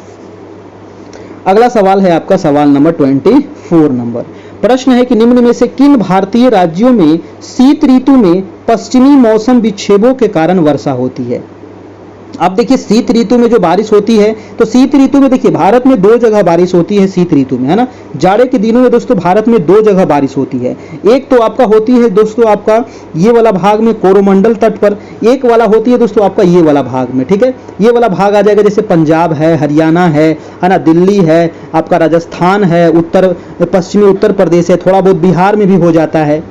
अगला सवाल है आपका सवाल नंबर 24 नंबर। प्रश्न है कि निम्न में से किन भारतीय राज्यों में शीत ऋतु में पश्चिमी मौसम विक्षेपों के कारण वर्षा होती है। अब देखिए शीत ऋतु में जो बारिश होती है, तो शीत ऋतु में देखिए भारत में 2 जगह बारिश होती है शीत ऋतु में, है ना। जाड़े के दिनों में दोस्तों भारत में 2 जगह बारिश होती है। एक तो आपका होती है दोस्तों आपका ये वाला भाग में कोरोमंडल तट पर, एक वाला होती है दोस्तों आपका ये वाला भाग में। ठीक है, ये वाला भाग आ जाएगा जैसे पंजाब है, हरियाणा है ना, दिल्ली है, आपका राजस्थान है, पश्चिमी उत्तर प्रदेश है, थोड़ा बहुत बिहार में भी हो जाता है।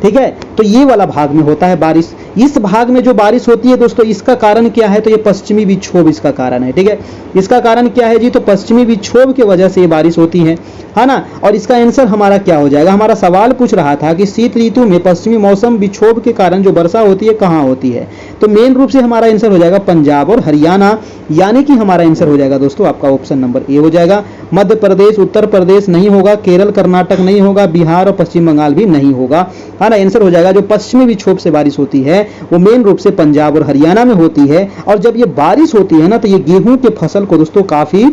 ठीक है, तो ये वाला भाग में होता है बारिश। इस भाग में जो बारिश होती है दोस्तों इसका कारण क्या है, तो ये पश्चिमी विक्षोभ इसका कारण है। ठीक है, इसका कारण क्या है जी, तो पश्चिमी विक्षोभ की वजह से ये बारिश होती है ना। और इसका आंसर हमारा क्या हो जाएगा, हमारा सवाल पूछ रहा था कि शीत ऋतु में पश्चिमी मौसम विक्षोभ के कारण जो वर्षा होती है कहाँ होती है, तो मेन रूप से हमारा आंसर हो जाएगा पंजाब और हरियाणा, यानी कि हमारा आंसर हो जाएगा दोस्तों आपका ऑप्शन नंबर ए हो जाएगा। मध्य प्रदेश, उत्तर प्रदेश नहीं होगा, केरल कर्नाटक नहीं होगा, बिहार और पश्चिम बंगाल भी नहीं होगा, है ना। आंसर हो जाएगा जो पश्चिमी विक्षोभ से बारिश होती है वो मेन रूप से पंजाब और हरियाणा में होती है। और जब ये बारिश होती है ना तो ये गेहूं के फसल को दोस्तों काफी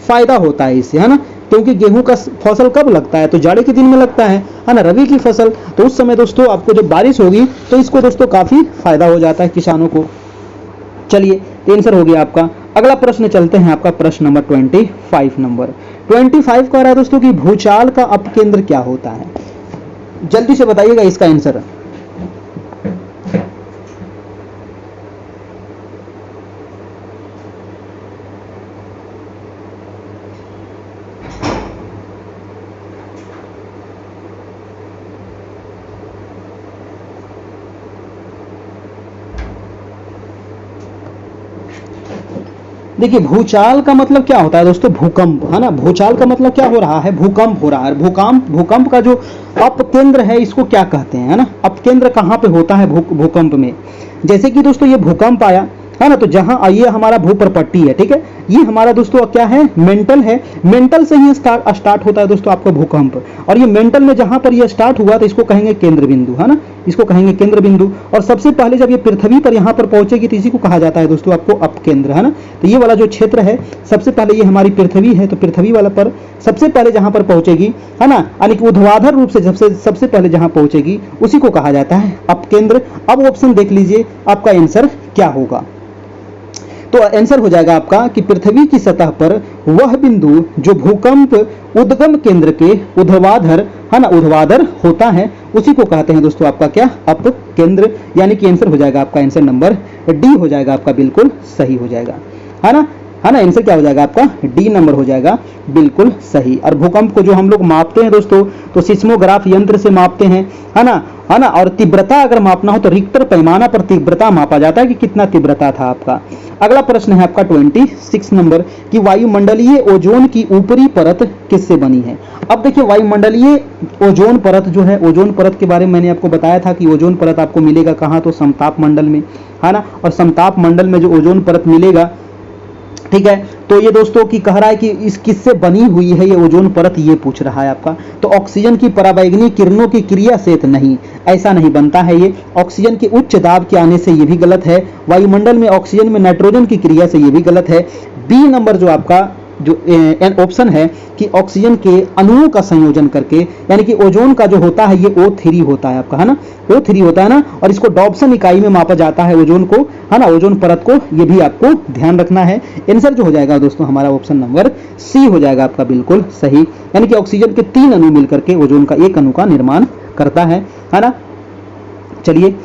फायदा होता है इससे, है ना। क्योंकि गेहूं का फसल कब लगता है, तो जाड़े के दिन में लगता है ना, रबी की फसल। तो उस समय दोस्तों आपको जब बारिश होगी तो इसको दोस्तों काफी फायदा हो जाता है किसानों को। चलिए, आंसर हो गया आपका। अगला प्रश्न चलते हैं आपका प्रश्न नंबर 25 नंबर। 25 कह रहा है दोस्तों कि भूचाल का अपकेंद्र क्या होता है। जल्दी से बताइएगा इसका आंसर। देखिए भूचाल का मतलब क्या होता है दोस्तों, भूकंप, है ना। भूचाल का मतलब क्या हो रहा है, भूकंप हो रहा है। भूकंप का जो अपकेंद्र है इसको क्या कहते हैं, है ना। अपकेंद्र कहाँ पे होता है भूकंप में। जैसे कि दोस्तों ये भूकंप आया, है ना, तो जहां ये हमारा भूप्रपट्टी है। ठीक है, ये हमारा दोस्तों क्या है, मेंटल है। मेंटल से ही स्टार्ट होता है दोस्तों आपका भूकंप। और ये मेंटल में जहां पर ये स्टार्ट हुआ तो इसको कहेंगे केंद्र बिंदु, है ना, इसको कहेंगे केंद्र बिंदु। और सबसे पहले जब ये पृथ्वी पर यहाँ पर पहुंचेगी तो इसी को कहा जाता है दोस्तों आपको अपकेंद्र, है ना। तो ये वाला जो क्षेत्र है सबसे पहले ये हमारी पृथ्वी है, तो पृथ्वी वाला पर सबसे पहले जहां पर पहुंचेगी, है ना, यानी कि ऊर्ध्वाधर रूप से सबसे पहले जहां पहुंचेगी उसी को कहा जाता है अपकेंद्र। अब ऑप्शन देख लीजिए आपका आंसर क्या होगा। तो आंसर हो जाएगा आपका कि पृथ्वी की सतह पर वह बिंदु जो भूकंप उद्गम केंद्र के ऊर्ध्वाधर, है ना, ऊर्ध्वाधर होता है उसी को कहते हैं दोस्तों आपका क्या, अपकेंद्र। यानी कि आंसर हो जाएगा आपका आंसर नंबर डी हो जाएगा आपका, बिल्कुल सही हो जाएगा, है ना। आंसर क्या हो जाएगा आपका, डी नंबर हो जाएगा, बिल्कुल सही। और भूकंप को जो हम लोग मापते हैं दोस्तों तो सिस्मोग्राफ यंत्र से मापते हैं, है ना। और तीव्रता अगर मापना हो तो रिक्टर पैमाना पर तीव्रता मापा जाता है कि कितना तीव्रता था आपका। अगला प्रश्न है आपका 26 नंबर कि वायुमंडलीय ओजोन की ऊपरी परत किससे बनी है। अब देखिए वायुमंडलीय ओजोन परत जो है, ओजोन परत के बारे में मैंने आपको बताया था कि ओजोन परत आपको मिलेगा कहाँ, तो समताप मंडल में, है ना। और समताप मंडल में जो ओजोन परत मिलेगा, ठीक है, तो ये दोस्तों की कह रहा है कि इस किससे बनी हुई है ये ओजोन परत, ये पूछ रहा है आपका। तो ऑक्सीजन की पराबैंगनी किरणों की क्रिया से नहीं, ऐसा नहीं बनता है ये। ऑक्सीजन के उच्च दाब के आने से ये भी गलत है। वायुमंडल में ऑक्सीजन में नाइट्रोजन की क्रिया से ये भी गलत है। बी नंबर जो आपका जो ऑप्शन है कि ऑक्सीजन के अणुओं का संयोजन करके, यानी कि ओजोन का जो होता है ये O3 होता है आपका, है ना, O3 होता है ना, और इसको डॉप्सन इकाई में मापा जाता है ओजोन को, है ना, ओजोन परत को, ये भी आपको ध्यान रखना है। आंसर जो हो जाएगा दोस्तों हमारा ऑप्शन नंबर सी हो जाएगा आपका बिल्कुल सही, यानी कि ऑक्सीजन के 3 अणु मिलकर के ओजोन का एक अणु का निर्माण करता है ना। चलिए,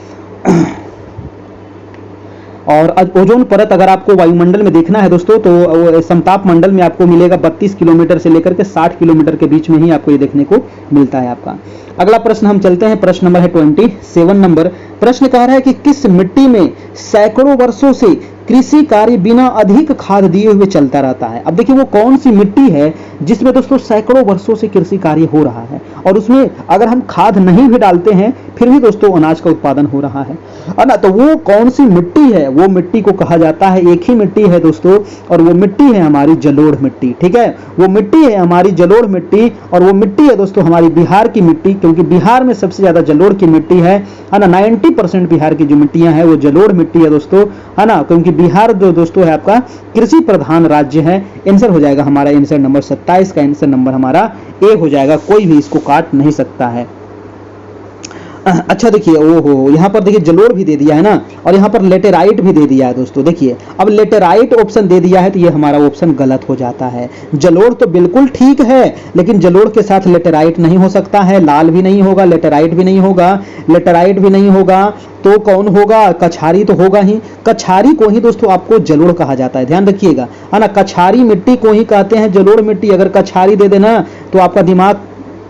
और ओजोन परत अगर आपको वायुमंडल में देखना है दोस्तों तो समताप मंडल में आपको मिलेगा 32 किलोमीटर से लेकर के 60 किलोमीटर के बीच में ही आपको ये देखने को मिलता है आपका। अगला प्रश्न हम चलते हैं, प्रश्न नंबर है 27 नंबर। प्रश्न कह रहा है कि किस मिट्टी में सैकड़ों वर्षों से कृषि कार्य बिना अधिक खाद दिए हुए चलता रहता है। अब देखिए वो कौन सी मिट्टी है जिसमें दोस्तों सैकड़ों वर्षों से कृषि कार्य हो रहा है और उसमें अगर हम खाद नहीं भी डालते हैं फिर भी दोस्तों अनाज का उत्पादन हो रहा है ना। तो वो कौन सी मिट्टी है, वो मिट्टी को कहा जाता है, एक ही मिट्टी है दोस्तों, और वो मिट्टी है हमारी जलोढ़ मिट्टी। ठीक है, वो मिट्टी है हमारी जलोढ़ मिट्टी, और वो मिट्टी है दोस्तों हमारी बिहार की मिट्टी, क्योंकि बिहार में सबसे ज्यादा जलोढ़ की मिट्टी है ना। 90% बिहार की जो मिट्टियां हैं वो जलोढ़ मिट्टी है दोस्तों, है ना, क्योंकि बिहार जो दोस्तों है आपका कृषि प्रधान राज्य है। आंसर हो जाएगा हमारा आंसर नंबर 27 का आंसर नंबर हमारा ए हो जाएगा, कोई भी इसको काट नहीं सकता है। अच्छा देखिए, ओहो यहाँ पर देखिए जलोढ़ भी दे दिया है ना, और यहाँ पर लेटेराइट भी दे दिया है दोस्तों। देखिए अब लेटेराइट ऑप्शन दे दिया है तो ये हमारा ऑप्शन गलत हो जाता है। जलोढ़ तो बिल्कुल ठीक है, लेकिन जलोढ़ के साथ लेटेराइट नहीं हो सकता है, लाल भी नहीं होगा, लेटेराइट भी नहीं होगा, लेटेराइट भी नहीं होगा, तो कौन होगा, कछारी तो होगा ही। कछारी को ही दोस्तों आपको जलोढ़ कहा जाता है, ध्यान रखिएगा, है ना, कछारी मिट्टी को ही कहते हैं जलोढ़ मिट्टी। अगर कछारी दे देना तो आपका दिमाग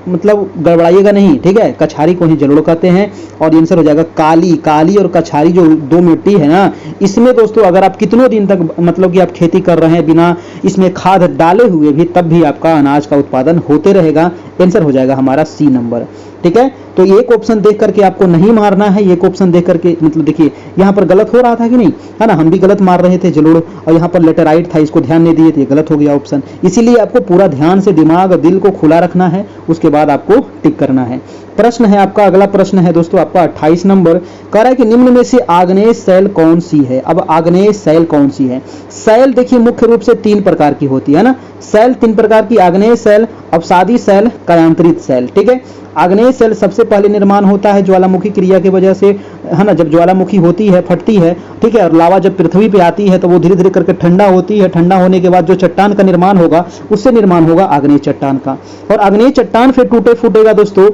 मतलब गड़बड़ाइएगा नहीं, ठीक है, कछारी को ही जलोढ़ कहते हैं। और आंसर हो जाएगा काली। काली और कछारी जो दो मिट्टी है ना, इसमें दोस्तों अगर आप कितनों दिन तक मतलब कि आप खेती कर रहे हैं बिना इसमें खाद डाले हुए भी, तब भी आपका अनाज का उत्पादन होते रहेगा। आंसर हो जाएगा हमारा सी नंबर। ठीक है, तो एक ऑप्शन देख करके आपको नहीं मारना है, एक ऑप्शन देख करके मतलब देखिए यहाँ पर गलत हो रहा था कि नहीं, है ना, हम भी गलत मार रहे थे जलोढ़, और यहाँ पर लेटेराइट था, इसको ध्यान नहीं दिए तो ये गलत हो गया ऑप्शन। इसीलिए आपको पूरा ध्यान से दिमाग और दिल को खुला रखना है, उसके बाद आपको टिक करना है। प्रश्न है आपका, अगला प्रश्न है दोस्तों आपका 28 नंबर। कह रहा है कि निम्न में से आग्नेय शैल कौन सी है। अब आग्नेय शैल कौन सी है? शैल देखिए मुख्य रूप से 3 प्रकार की होती है ना, शैल 3 प्रकार की, आग्नेय शैल, अवसादी शैल, कायांतरित शैल। ठीक है, आग्नेय शैल सबसे पहले निर्माण होता है ज्वालामुखी क्रिया की वजह से, है ना, जब ज्वालामुखी होती है, फटती है, ठीक है, और लावा जब पृथ्वी पे आती है तो वो धीरे धीरे करके ठंडा होती है, ठंडा होने के बाद जो चट्टान का निर्माण होगा उससे निर्माण होगा आग्नेय चट्टान का, और आग्नेय चट्टान फिर टूटे फूटेगा दोस्तों,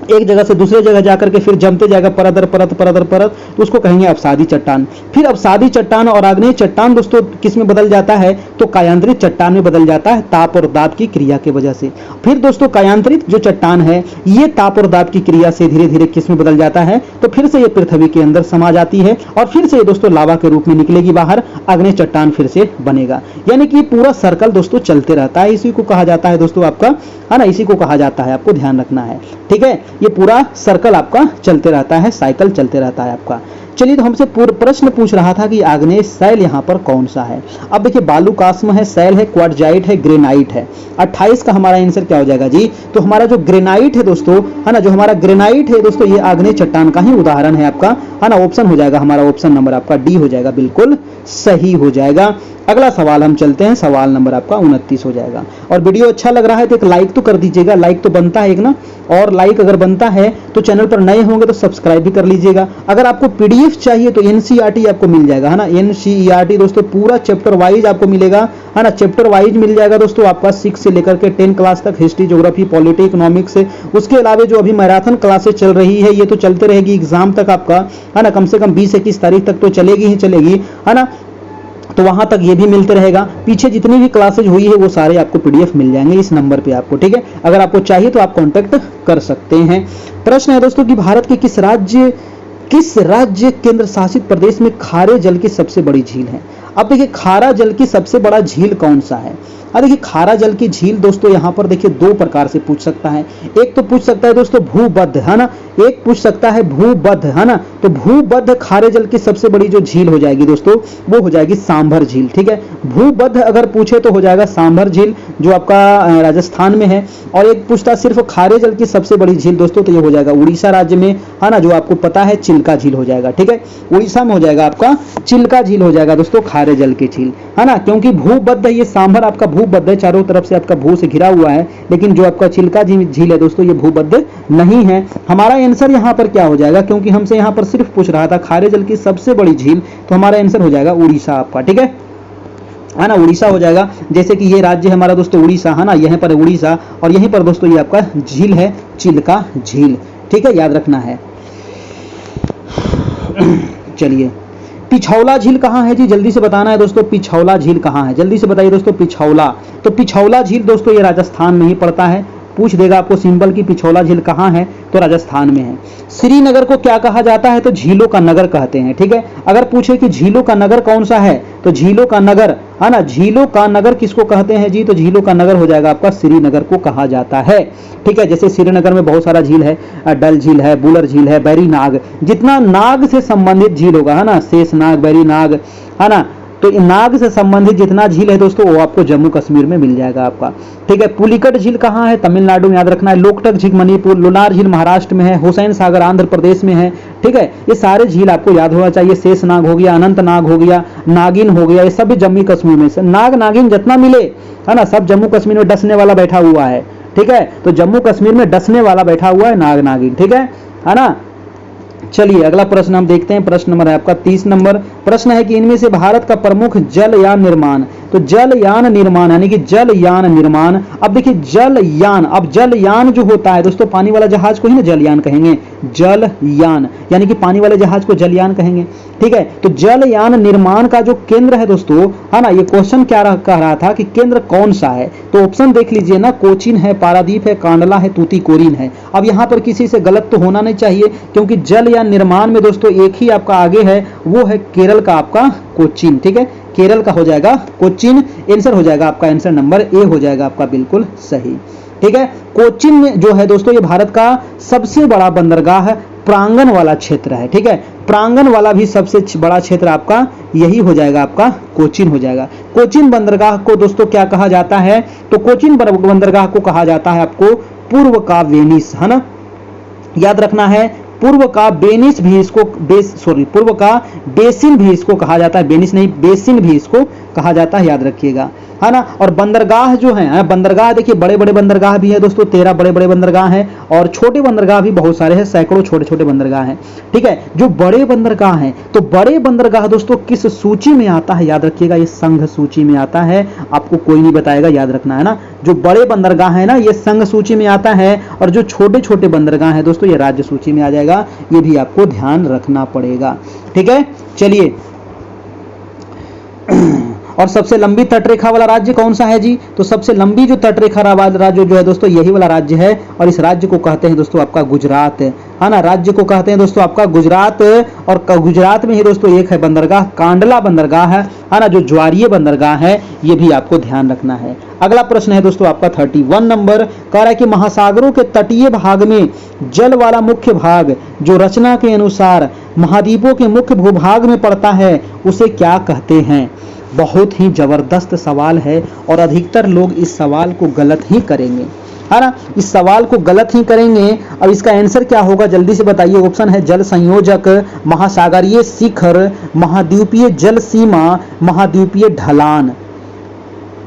एक जगह से दूसरे जगह जाकर के फिर जमते जाएगा परत दर परत परत दर परत, तो उसको कहेंगे अवसादी चट्टान। फिर अवसादी चट्टान और आग्नेय चट्टान दोस्तों किस में बदल जाता है, तो कायांतरित चट्टान में बदल जाता है, ताप और दाब की क्रिया की वजह से। फिर दोस्तों कायांतरित जो चट्टान है ये ताप और दाब की क्रिया से धीरे धीरे किस में बदल जाता है, तो फिर से ये पृथ्वी के अंदर समा जाती है और फिर से ये दोस्तों लावा के रूप में निकलेगी बाहर, आग्नेय चट्टान फिर से बनेगा। यानी कि पूरा सर्कल दोस्तों चलते रहता है, इसी को कहा जाता है दोस्तों आपका, है ना, इसी को कहा जाता है, आपको ध्यान रखना है। ठीक है, ये पूरा सर्कल आपका चलते रहता है, साइकिल चलते रहता है आपका। चलिए, तो हमसे प्रश्न पूछ रहा था कि आग्नेय शैल यहाँ पर कौन सा है। अब देखिए बालूकास्म है, शैल है, क्वार्टजाइट है, ग्रेनाइट है। 28 का हमारा आंसर क्या हो जाएगा जी, तो हमारा जो ग्रेनाइट है दोस्तों, है ना, जो हमारा ग्रेनाइट है दोस्तों, ये आग्नेय चट्टान का ही उदाहरण है आपका, है ना। ऑप्शन हो जाएगा हमारा ऑप्शन नंबर आपका डी हो जाएगा, बिल्कुल सही हो जाएगा। अगला सवाल हम चलते हैं, सवाल नंबर आपका 29 हो जाएगा। और वीडियो अच्छा लग रहा है तो एक लाइक तो कर दीजिएगा, लाइक तो बनता है एक ना, और लाइक अगर बनता है तो चैनल पर नए होंगे तो सब्सक्राइब भी कर लीजिएगा। अगर आपको पीडीएफ चाहिए तो एनसीईआरटी आपको मिल जाएगा, है ना, एनसीईआरटी दोस्तों पूरा चैप्टर वाइज आपको मिलेगा, है ना, चैप्टर वाइज मिल जाएगा दोस्तों आपका 6 से लेकर के 10 क्लास तक, हिस्ट्री, ज्योग्राफी, पॉलिटी, इकोनॉमिक्स। उसके अलावा जो अभी मैराथन क्लासेस चल रही है ये तो चलते रहेगी एग्जाम तक आपका, है ना, कम से कम 20-21 तारीख तक तो चलेगी ही चलेगी, है ना, तो वहां तक ये भी मिलते रहेगा। पीछे जितनी भी क्लासेज हुई है वो सारे आपको पीडीएफ मिल जाएंगे इस नंबर पे आपको। ठीक है, अगर आपको चाहिए तो आप कांटेक्ट कर सकते हैं। प्रश्न है दोस्तों कि भारत के किस राज्य केंद्र शासित प्रदेश में खारे जल की सबसे बड़ी झील है। अब देखिए खारा जल की सबसे बड़ा झील कौन सा है। अब देखिए खारा जल की झील दोस्तों यहाँ पर देखिए 2 प्रकार से पूछ सकता है। एक तो पूछ सकता है दोस्तों भूबद्ध, है ना, एक पूछ सकता है भूबद्ध, है ना, तो भूबद्ध खारे जल की सबसे बड़ी जो झील हो जाएगी दोस्तों वो हो जाएगी सांभर झील, ठीक है। भूबद्ध अगर पूछे तो हो जाएगा सांभर झील जो आपका राजस्थान में है। और एक पूछता सिर्फ खारे जल की सबसे बड़ी झील दोस्तों तो ये हो जाएगा उड़ीसा राज्य में, है ना, जो आपको पता है चिल्का झील हो जाएगा, ठीक है। उड़ीसा में हो जाएगा आपका चिल्का झील हो जाएगा दोस्तों खारे जल की झील, है ना, क्योंकि भूबद्ध ये सांभर आपका भूबद्ध है, चारों तरफ से आपका भू से घिरा हुआ है, लेकिन जो आपका चिल्का झील है दोस्तों ये भूबद्ध नहीं है। हमारा आंसर यहाँ पर क्या हो जाएगा, क्योंकि हमसे यहाँ पर सिर्फ पूछ रहा था खारे जल की सबसे बड़ी झील, तो हमारा आंसर हो जाएगा उड़ीसा आपका, ठीक है ना, उड़ीसा हो जाएगा। जैसे कि ये राज्य है हमारा दोस्तों उड़ीसा, है ना, यहाँ पर उड़ीसा और यहीं पर दोस्तों ये आपका झील है चिल्का झील, ठीक है, याद रखना है। चलिए पिछौला झील कहाँ है जी, जल्दी से बताना है दोस्तों, पिछौला झील कहाँ है, जल्दी से बताइए दोस्तों। पिछौला, तो पिछौला झील दोस्तों ये राजस्थान में ही पड़ता है। पूछ देगा आपको सिंपल की पिछौला झील कहाँ है, तो राजस्थान में है। श्रीनगर को क्या कहा जाता है, तो झीलों का नगर कहते हैं, ठीक है। अगर पूछे कि झीलों का नगर कौन सा है, तो झीलों का नगर, है ना, झीलों का नगर किसको कहते हैं जी, तो झीलों का नगर हो जाएगा आपका श्रीनगर को कहा जाता है, ठीक है। जैसे श्रीनगर में बहुत सारा झील है, डल झील है, बुलर झील है, बैरी नाग, जितना नाग से संबंधित झील होगा, है ना, शेष नाग, बैरी नाग, है ना, तो नाग से संबंधित जितना झील है दोस्तों वो आपको जम्मू कश्मीर में मिल जाएगा आपका, ठीक है। पुलिकट झील कहाँ है, तमिलनाडु में, याद रखना है। लोकटक झील मणिपुर, लुनार झील महाराष्ट्र में है, हुसैन सागर आंध्र प्रदेश में है, ठीक है। ये सारे झील आपको याद होना चाहिए। शेष नाग हो गया, अनंत नाग हो गया, नागिन हो गया, ये सब भी जम्मू कश्मीर में से नाग नागिन जितना मिले, है ना, सब जम्मू कश्मीर में डसने वाला बैठा हुआ है, ठीक है। तो जम्मू कश्मीर में डसने वाला बैठा हुआ है नाग नागिन, ठीक है ना। चलिए अगला प्रश्न हम देखते हैं, प्रश्न नंबर है आपका 30 नंबर। प्रश्न है कि इनमें से भारत का प्रमुख जलयान निर्माण, तो जलयान निर्माण यानी कि जलयान निर्माण। अब देखिए जलयान, अब जलयान जो होता है दोस्तों पानी वाला जहाज को ही ना जलयान कहेंगे, जलयान यानी कि पानी वाले जहाज को जलयान कहेंगे, ठीक है। तो जलयान निर्माण का जो केंद्र है दोस्तों, है ना, ये क्वेश्चन क्या कह रहा था कि केंद्र कौन सा है, तो ऑप्शन देख लीजिए ना, कोचीन है, पारादीप है, कांडला है, तूतीकोरिन है। अब यहाँ पर किसी से गलत तो होना नहीं चाहिए, क्योंकि जलयान निर्माण में दोस्तों एक ही आपका आगे है, वो है केरल का आपका कोचीन, ठीक है, केरल का हो जाएगा कोचीन। आंसर हो जाएगा आपका आंसर नंबर ए हो जाएगा आपका बिल्कुल सही, ठीक है। कोचीन में जो है दोस्तों ये भारत का सबसे बड़ा बंदरगाह प्रांगण वाला क्षेत्र है, ठीक है। प्रांगण वाला भी सबसे बड़ा क्षेत्र आपका यही हो जाएगा, आपका कोचीन हो जाएगा। कोचीन बंदरगाह को दोस्तों क्या कहा जाता है, तो कोचीन बंदरगाह को कहा जाता है आपको पूर्व का वेनिस, है ना, याद रखना है। पूर्व का वेनिस भी इसको पूर्व का बेसिन भी इसको कहा जाता है, वेनिस नहीं बेसिन भी इसको कहा जाता है, याद रखिएगा, है ना। और बंदरगाह जो है, बंदरगाह देखिए बड़े बड़े बंदरगाह भी है दोस्तों, 13 बड़े बड़े बंदरगाह हैं, और छोटे बंदरगाह भी बहुत सारे हैं, सैकड़ों छोटे छोटे बंदरगाह हैं, ठीक है। जो बड़े बंदरगाह हैं, तो बड़े बंदरगाह दोस्तों किस सूची में आता है, याद रखिएगा, ये संघ सूची में आता है, आपको कोई नहीं बताएगा, याद रखना है ना। जो बड़े बंदरगाह है ना ये संघ सूची में आता है, और जो छोटे छोटे बंदरगाह है दोस्तों ये राज्य सूची में आ जाएगा, ये भी आपको ध्यान रखना पड़ेगा, ठीक है। चलिए और सबसे लंबी तटरेखा वाला राज्य कौन सा है जी, तो सबसे लंबी जो तटरेखा राज्य जो है दोस्तों यही वाला राज्य है, और इस राज्य को कहते हैं दोस्तों आपका गुजरात, है ना, राज्य को कहते हैं दोस्तों आपका गुजरात। और गुजरात में ही दोस्तों एक है बंदरगाह कांडला बंदरगाह है ना, जो ज्वारीय बंदरगाह है, ये भी आपको ध्यान रखना है। अगला प्रश्न है दोस्तों आपका 31 नंबर, कह रहा है कि महासागरों के तटीय भाग में जल वाला मुख्य भाग जो रचना के अनुसार महाद्वीपों के मुख्य भूभाग में पड़ता है उसे क्या कहते हैं। बहुत ही जबरदस्त सवाल है, और अधिकतर लोग इस सवाल को गलत ही करेंगे, है ना, इस सवाल को गलत ही करेंगे। अब इसका आंसर क्या होगा जल्दी से बताइए। ऑप्शन है जल संयोजक, महासागरीय शिखर, महाद्वीपीय जल सीमा, महाद्वीपीय ढलान।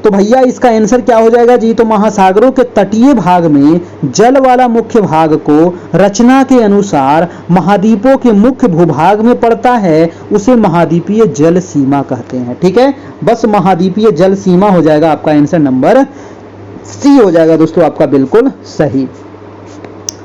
तो भैया इसका आंसर क्या हो जाएगा जी, तो महासागरों के तटीय भाग में जल वाला मुख्य भाग को रचना के अनुसार महाद्वीपों के मुख्य भूभाग में पड़ता है, उसे महाद्वीपीय जल सीमा कहते हैं, ठीक है। बस महाद्वीपीय जल सीमा हो जाएगा आपका आंसर नंबर सी हो जाएगा दोस्तों आपका बिल्कुल सही।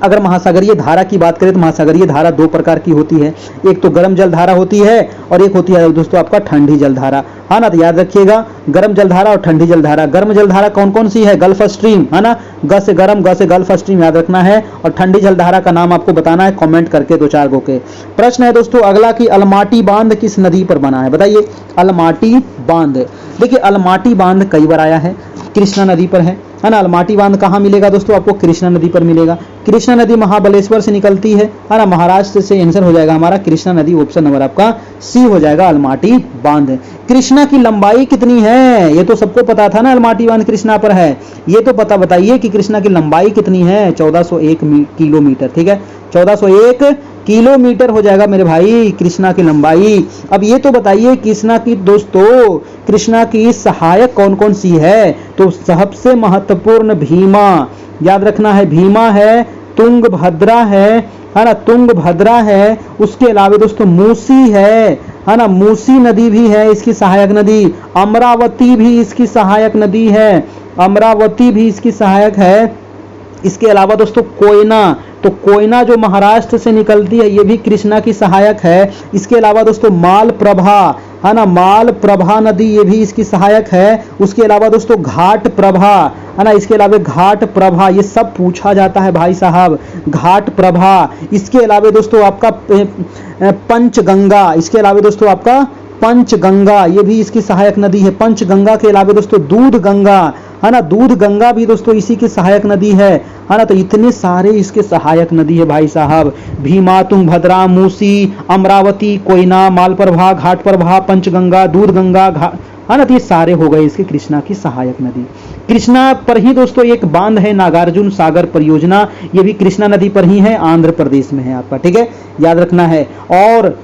अगर महासागरीय धारा की बात करें तो महासागरीय धारा दो प्रकार की होती है, एक तो गर्म जल धारा होती है और एक होती है दोस्तों आपका ठंडी जल धारा, है ना। तो याद रखिएगा गर्म जल धारा और ठंडी जल धारा। गर्म जल धारा कौन कौन सी है, गल्फ स्ट्रीम, है ना, ग से गर्म ग से गल्फ स्ट्रीम याद रखना है, और ठंडी जल धारा का नाम आपको बताना है कमेंट करके 2-4 गो के। प्रश्न है दोस्तों अगला कि अलमाटी बांध किस नदी पर बना है, बताइए। अलमाटी बांध, देखिए अलमाटी बांध कई बार आया है, कृष्णा नदी पर है ना। अलमाटी बांध कहाँ मिलेगा दोस्तों, आपको कृष्णा नदी पर मिलेगा, कृष्णा नदी महाबलेश्वर से निकलती है ना, महाराष्ट्र से आंसर हो जाएगा हमारा कृष्णा नदी, ऑप्शन नंबर आपका सी हो जाएगा, अलमाटी बांध। कृष्णा की लंबाई कितनी है, ये तो सबको पता था ना, अलमाटी बांध कृष्णा पर है, ये तो पता बताइए कि कृष्णा की लंबाई कितनी है, 1401 किलोमीटर, ठीक है, 1401 किलोमीटर हो जाएगा मेरे भाई कृष्णा की लंबाई। अब ये तो बताइए कृष्णा की दोस्तों, कृष्णा की सहायक कौन कौन सी है, तो सबसे महत्वपूर्ण भीमा, याद रखना है, भीमा है, तुंगभद्रा है ना, तुंगभद्रा है, उसके अलावा दोस्तों मूसी है ना, मूसी नदी भी है इसकी सहायक नदी, अमरावती भी इसकी सहायक नदी है, अमरावती भी इसकी सहायक है। इसके अलावा दोस्तों कोयना, तो कोयना जो महाराष्ट्र से निकलती है ये भी कृष्णा की सहायक है। इसके अलावा दोस्तों मालप्रभा है ना, मालप्रभा नदी ये भी इसकी सहायक है। उसके अलावा दोस्तों घाट प्रभा है ना, इसके अलावा घाट प्रभा, ये सब पूछा जाता है भाई साहब, घाट प्रभा। इसके अलावा दोस्तों आपका पंचगंगा, इसके अलावा दोस्तों आपका पंचगंगा, ये भी इसकी सहायक नदी है। पंचगंगा के अलावा दोस्तों दूध गंगा है ना, दूध गंगा भी दोस्तों इसी की सहायक नदी है ना, तो इतने सारे इसके सहायक नदी है भाई साहब, भीमा, तुंगभद्रा, मूसी, अमरावती, कोयना, मालप्रभा, घाट प्रभा, पंचगंगा, दूध गंगा है ना, तो ये सारे हो गए इसके कृष्णा की सहायक नदी। कृष्णा पर ही दोस्तों एक बांध है नागार्जुन सागर परियोजना, ये भी कृष्णा नदी पर ही है, आंध्र प्रदेश में है आपका, ठीक है, याद रखना है। और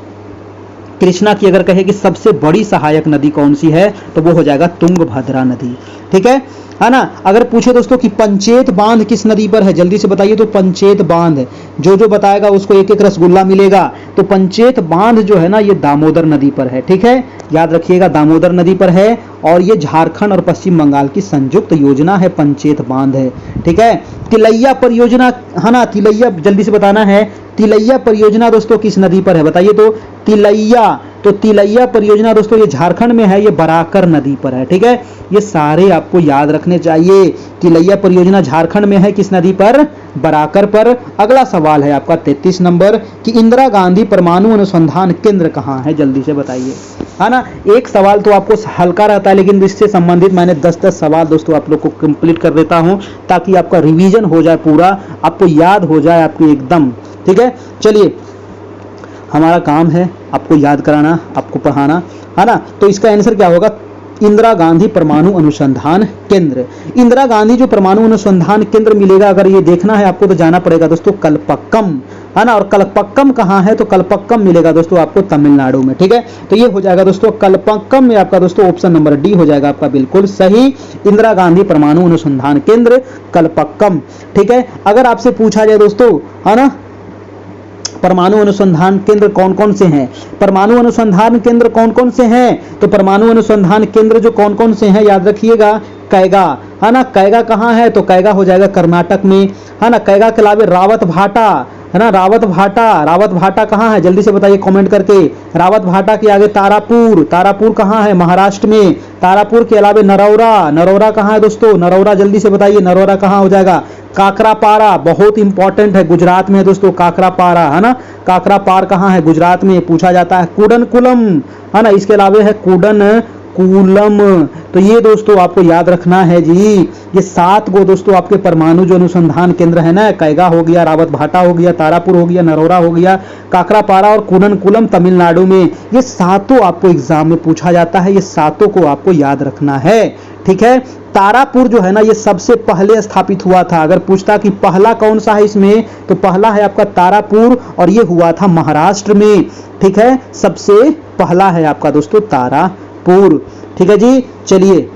कृष्णा की अगर कहे कि सबसे बड़ी सहायक नदी कौन सी है, तो वो हो जाएगा तुंगभद्रा नदी, ठीक है ना। अगर पूछे दोस्तों कि पंचेत बांध किस नदी पर है, जल्दी से बताइए, तो पंचेत बांध, जो बताएगा उसको एक एक रसगुल्ला मिलेगा। तो पंचेत बांध जो है ना, ये दामोदर नदी पर है, ठीक है, याद रखिएगा, दामोदर नदी पर है, और ये झारखंड और पश्चिम बंगाल की संयुक्त योजना है, पंचेत बांध है, ठीक है। तिलैया परियोजना है ना, तिलैया जल्दी से बताना है, तिलैया परियोजना दोस्तों किस नदी पर है, बताइए, तो तिलैया, तो तिलैया परियोजना दोस्तों ये झारखंड में है, ये बराकर नदी पर है, ठीक है, ये सारे आपको याद रखने चाहिए। तिलैया परियोजना झारखंड में है, किस नदी पर, बराकर पर। अगला सवाल है आपका 33 नंबर कि इंदिरा गांधी परमाणु अनुसंधान केंद्र कहाँ है, जल्दी से बताइए, है ना। एक सवाल तो आपको हल्का रहता है, लेकिन इससे संबंधित मैंने 10-10 सवाल दोस्तों आप लोग को कंप्लीट कर देता हूं, ताकि आपका रिवीजन हो जाए, पूरा आपको याद हो जाए आपको एकदम, ठीक है। चलिए, हमारा काम है आपको याद कराना, आपको पढ़ाना, है ना। तो इसका आंसर क्या होगा, इंदिरा गांधी परमाणु अनुसंधान केंद्र। इंदिरा गांधी जो परमाणु अनुसंधान केंद्र मिलेगा, अगर ये देखना है आपको, तो जाना पड़ेगा दोस्तों कलपक्कम, है ना। और कलपक्कम कहाँ है, तो कलपक्कम मिलेगा दोस्तों आपको तमिलनाडु में, ठीक है। तो ये हो जाएगा दोस्तों कलपक्कम में आपका दोस्तों ऑप्शन नंबर डी हो जाएगा आपका बिल्कुल सही, इंदिरा गांधी परमाणु अनुसंधान केंद्र कलपक्कम, ठीक है। अगर आपसे पूछा जाए दोस्तों, है ना, परमाणु अनुसंधान केंद्र कौन कौन से हैं, परमाणु अनुसंधान केंद्र कौन कौन से हैं, तो परमाणु अनुसंधान केंद्र जो कौन कौन से हैं याद रखिएगा, कैगा, है ना, कैगा कहाँ है, तो कैगा हो जाएगा कर्नाटक में, है ना। कैगा के अलावा रावत भाटा, है ना, रावत भाटा, रावत भाटा कहाँ है, जल्दी से बताइए कमेंट करके। रावत भाटा के आगे तारापुर, तारापुर कहाँ है, महाराष्ट्र में। तारापुर के अलावा नरौरा, नरौरा कहाँ है दोस्तों, नरौरा जल्दी से बताइए, नरौरा कहाँ हो जाएगा। काकरापारा बहुत इंपॉर्टेंट है, गुजरात में है दोस्तों, काकरापारा, है ना, काकरापार कहाँ है, गुजरात में पूछा जाता है। कुडनकुलम, है ना, इसके अलावा है कुडनकुलम। तो ये दोस्तों आपको याद रखना है जी, ये 7 गो दोस्तों आपके परमाणु जो अनुसंधान केंद्र है ना, कैगा हो गया, रावत भाटा हो गया, तारापुर हो गया, नरौरा हो गया, काकरापारा और कुडनकुलम तमिलनाडु में, ये 7 आपको एग्जाम में पूछा जाता है, ये 7 को आपको याद रखना है, ठीक है। तारापुर जो है ना, ये सबसे पहले स्थापित हुआ था, अगर पूछता कि पहला कौन सा है इसमें, तो पहला है आपका तारापुर, और ये हुआ था महाराष्ट्र में, ठीक है, सबसे पहला है आपका दोस्तों तारापुर, ठीक है जी। चलिए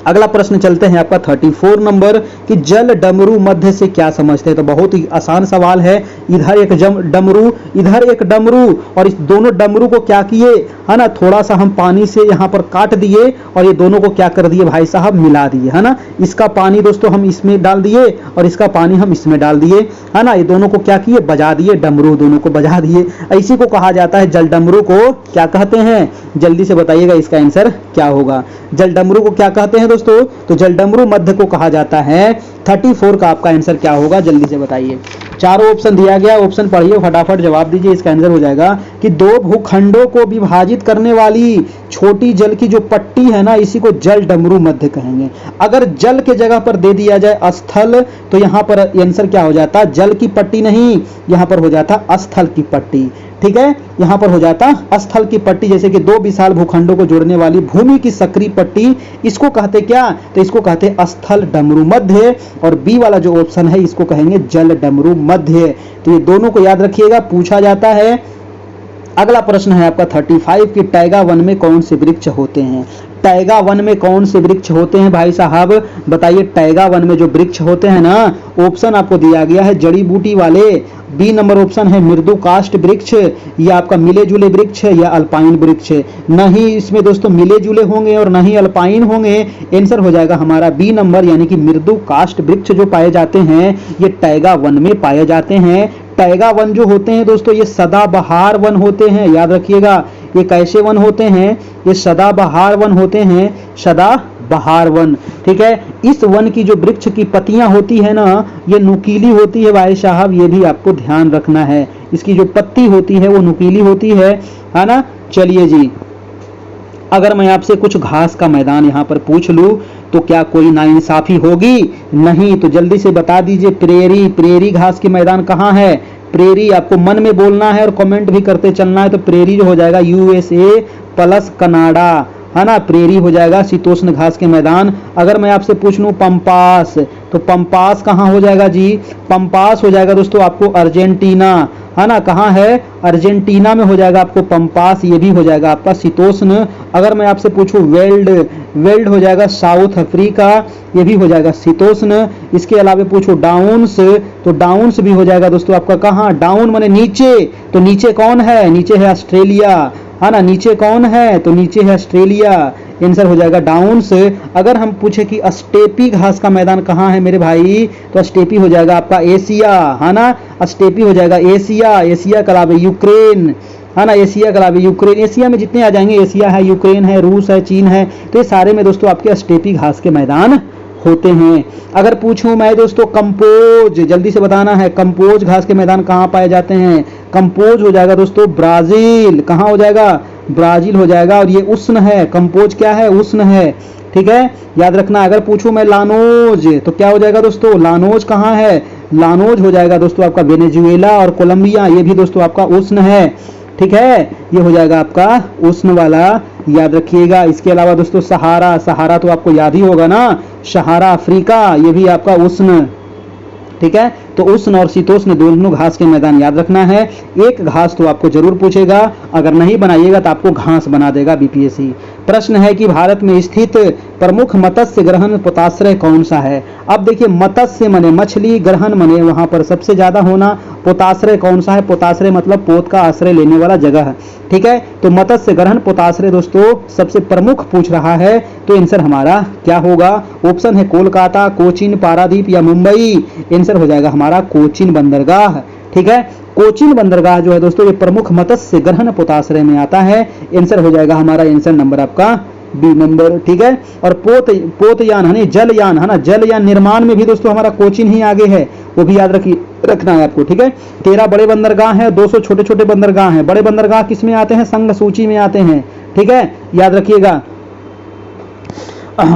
अगला प्रश्न चलते हैं आपका 34 नंबर कि जल डमरू मध्य से क्या समझते हैं, तो बहुत ही आसान सवाल है। इधर एक डमरू, इधर एक डमरू, और इस दोनों डमरू को क्या किए, है ना, थोड़ा सा हम पानी से यहाँ पर काट दिए, और ये दोनों को क्या कर दिए भाई साहब, मिला दिए, है ना। इसका पानी दोस्तों हम इसमें डाल दिए, और इसका पानी हम इसमें डाल दिए, है ना, ये दोनों को क्या किए, बजा दिए, डमरू दोनों को बजा दिए। इसी को कहा जाता है जल डमरू को क्या कहते हैं, जल्दी से बताइएगा इसका आंसर क्या होगा। जल डमरू को क्या कहते हैं दोस्तों, तो जल डमरू मध्य को कहा जाता है। 34 का आपका आंसर क्या होगा, जल्दी से बताइए। चारों ऑप्शन दिया गया, ऑप्शन पढ़िए, फटाफट जवाब दीजिए। इसका आंसर हो जाएगा कि दो भूखंडों को विभाजित करने वाली छोटी जल की जो पट्टी है ना, इसी को जल डमरू मध्य कहेंगे। अगर जल के जगह पर दे दिया जाए स्थल, तो यहां पर आंसर क्या हो जाता, जल की पट्टी नहीं, यहां पर हो जाता स्थल की पट्टी। ठीक है, यहां पर हो जाता स्थल की पट्टी, जैसे कि दो विशाल भूखंडों को जोड़ने वाली भूमि की सक्रिय पट्टी, इसको कहते क्या, तो इसको कहते स्थल डमरू मध्य। और बी वाला जो ऑप्शन है इसको कहेंगे जल डमरू मध्य। तो ये दोनों को याद रखिएगा, पूछा जाता है। अगला प्रश्न है आपका 35 कि टैगा वन में कौन से वृक्ष होते हैं। टैगा वन में कौन से वृक्ष होते हैं भाई साहब, बताइए। टैगा वन में जो वृक्ष होते हैं ना, ऑप्शन आपको दिया गया है जड़ी बूटी वाले। बी नंबर ऑप्शन है मृदु काष्ठ वृक्ष, या आपका मिले जुले वृक्ष, या अल्पाइन वृक्ष। नहीं इसमें दोस्तों मिले जुले होंगे और नहीं अल्पाइन होंगे। आंसर हो जाएगा हमारा बी नंबर, यानी कि मृदु काष्ठ वृक्ष जो पाए जाते हैं ये टैगा वन में पाए जाते हैं। टैगा वन जो होते हैं दोस्तों ये सदाबहार वन होते हैं, याद रखिएगा। ये कैसे वन होते हैं, ये सदाबहार वन होते हैं, सदाबहार वन। ठीक है, इस वन की जो वृक्ष की पत्तियां होती है ना, ये नुकीली होती है भाई साहब, ये भी आपको ध्यान रखना है। इसकी जो पत्ती होती है वो नुकीली होती है ना। चलिए जी, अगर मैं आपसे कुछ घास का मैदान यहाँ पर पूछ लूं तो क्या कोई नाइंसाफी होगी? नहीं, तो जल्दी से बता दीजिए। प्रेरी घास के मैदान कहाँ है? प्रेरी आपको मन में बोलना है और कमेंट भी करते चलना है। तो प्रेरी जो हो जाएगा USA प्लस कनाडा, है ना। प्रेरी हो जाएगा शीतोष्ण घास के मैदान। अगर मैं आपसे पूछ लूं पंपास, तो पंपास कहाँ हो जाएगा जी? पंपास हो जाएगा दोस्तों आपको अर्जेंटीना, है ना। कहाँ है? अर्जेंटीना में हो जाएगा आपको पंपास, ये भी हो जाएगा आपका शीतोष्ण। अगर मैं आपसे पूछूं वेल्ड हो जाएगा साउथ अफ्रीका, ये भी हो जाएगा शीतोष्ण। इसके अलावा पूछो डाउन्स, तो डाउन्स भी हो जाएगा दोस्तों आपका कहाँ? डाउन माने नीचे, तो नीचे कौन है? नीचे है ऑस्ट्रेलिया, है ना। नीचे कौन है? तो नीचे है ऑस्ट्रेलिया। आंसर हो जाएगा डाउन्स। अगर हम पूछे कि स्टेपी घास का मैदान कहाँ है मेरे भाई, तो स्टेपी हो जाएगा आपका एशिया, है ना। स्टेपी हो जाएगा एशिया। एशिया के अलावा यूक्रेन, है ना। एशिया के अलावा यूक्रेन, एशिया में जितने आ जाएंगे, एशिया है, यूक्रेन है, रूस है, चीन है, तो ये सारे में दोस्तों आपके स्टेपी घास के मैदान होते हैं। अगर पूछूं मैं दोस्तों कंपोज, जल्दी से बताना है, कंपोज घास के मैदान कहाँ पाए जाते हैं? कंपोज हो जाएगा दोस्तों ब्राजील। कहाँ हो जाएगा? ब्राजील हो जाएगा। और ये उष्ण है, कंपोज क्या है? उष्ण है। ठीक है, याद रखना। अगर पूछूं मैं लानोज, तो क्या हो जाएगा दोस्तों? लानोज कहाँ है? लानोज हो जाएगा दोस्तों आपका वेनेजुएला और कोलंबिया, ये भी दोस्तों आपका उष्ण है। ठीक है, ये हो जाएगा आपका उष्ण वाला, याद रखिएगा। इसके अलावा दोस्तों सहारा तो आपको याद ही होगा ना, सहारा अफ्रीका, ये भी आपका उष्ण। ठीक है, तो उष्ण और शीतोष्ण दोनों घास के मैदान याद रखना है। एक घास तो आपको जरूर पूछेगा, अगर नहीं बनाइएगा तो आपको घास बना देगा BPSC। प्रश्न है कि भारत में स्थित प्रमुख मत्स्य ग्रहण पोताश्रय कौन सा है? अब देखिए, मत्स्य मने मछली, ग्रहण मने वहां पर सबसे ज्यादा होना, पोताश्रय कौन सा है? पोताश्रय मतलब पोत का आश्रय लेने वाला जगह। ठीक है, तो मत्स्य ग्रहण पोताश्रय दोस्तों सबसे प्रमुख पूछ रहा है, तो आंसर हमारा क्या होगा? ऑप्शन है कोलकाता, कोचीन, पारादीप या मुंबई। आंसर हो जाएगा हमारा कोचीन बंदरगाह। ठीक है, कोचीन बंदरगाह जो है दोस्तों ये प्रमुख मत्स्य ग्रहण पोताश्रय में आता है। आंसर हो जाएगा हमारा आंसर नंबर आपका बी नंबर। ठीक है, और पोतयान है जलयान, है ना। जलयान निर्माण में भी दोस्तों हमारा कोचीन ही आगे है, वो भी याद रखना है आपको। ठीक है, 13 बड़े बंदरगाह हैं, 200 छोटे छोटे बंदरगाह हैं। बड़े बंदरगाह किस में आते हैं? संघ सूची में आते हैं। ठीक है, याद रखिएगा।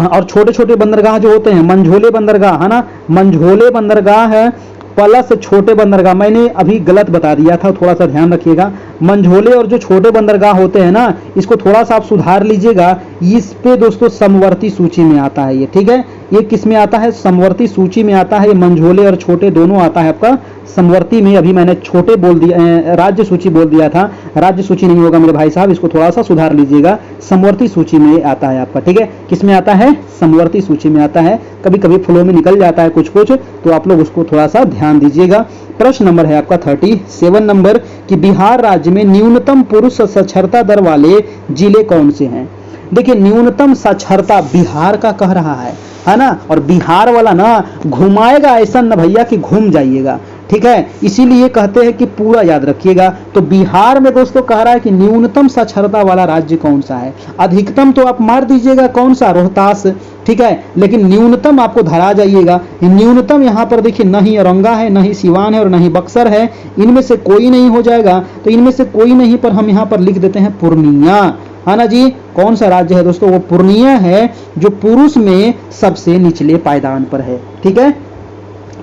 और छोटे छोटे बंदरगाह जो होते हैं, मंझोले बंदरगाह, है ना। मंझोले बंदरगाह है प्लस छोटे बंदरगाह, मैंने अभी गलत बता दिया था, थोड़ा सा ध्यान रखिएगा। मंझोले और जो छोटे बंदरगाह होते हैं ना, इसको थोड़ा सा आप सुधार लीजिएगा। इस पे दोस्तों समवर्ती सूची में आता है ये। ठीक है, ये किस में आता है? समवर्ती सूची में आता है। ये मंझोले और छोटे दोनों आता है आपका समवर्ती में। अभी मैंने छोटे बोल दिया, राज्य सूची बोल दिया था, राज्य सूची नहीं होगा मेरे भाई साहब, इसको थोड़ा सा सुधार लीजिएगा। समवर्ती सूची में आता है आपका। ठीक है, किस में आता है? समवर्ती सूची में आता है। कभी कभी फ्लो में निकल जाता है कुछ कुछ, तो आप लोग उसको थोड़ा सा ध्यान दीजिएगा। प्रश्न नंबर है आपका 37 नंबर कि बिहार राज्य में न्यूनतम पुरुष साक्षरता दर वाले जिले कौन से हैं? देखिए, न्यूनतम साक्षरता बिहार का कह रहा है है ना। और बिहार वाला ना घुमाएगा ऐसा न भैया कि घूम जाइएगा, ठीक है, इसीलिए कहते हैं कि पूरा याद रखिएगा। तो बिहार में दोस्तों कह रहा है कि न्यूनतम साक्षरता वाला राज्य कौन सा है। अधिकतम तो आप मार दीजिएगा कौन सा, रोहतास, ठीक है, लेकिन न्यूनतम आपको धरा जाइएगा। न्यूनतम यहाँ पर देखिए न ही औरंगा है, न ही सिवान है और न ही बक्सर है, इनमें से कोई नहीं हो जाएगा। तो इनमें से कोई नहीं पर हम यहाँ पर लिख देते हैं पूर्णिया, है ना जी। कौन सा राज्य है दोस्तों, वो पूर्णिया है, जो पुरुष में सबसे निचले पायदान पर है, ठीक है।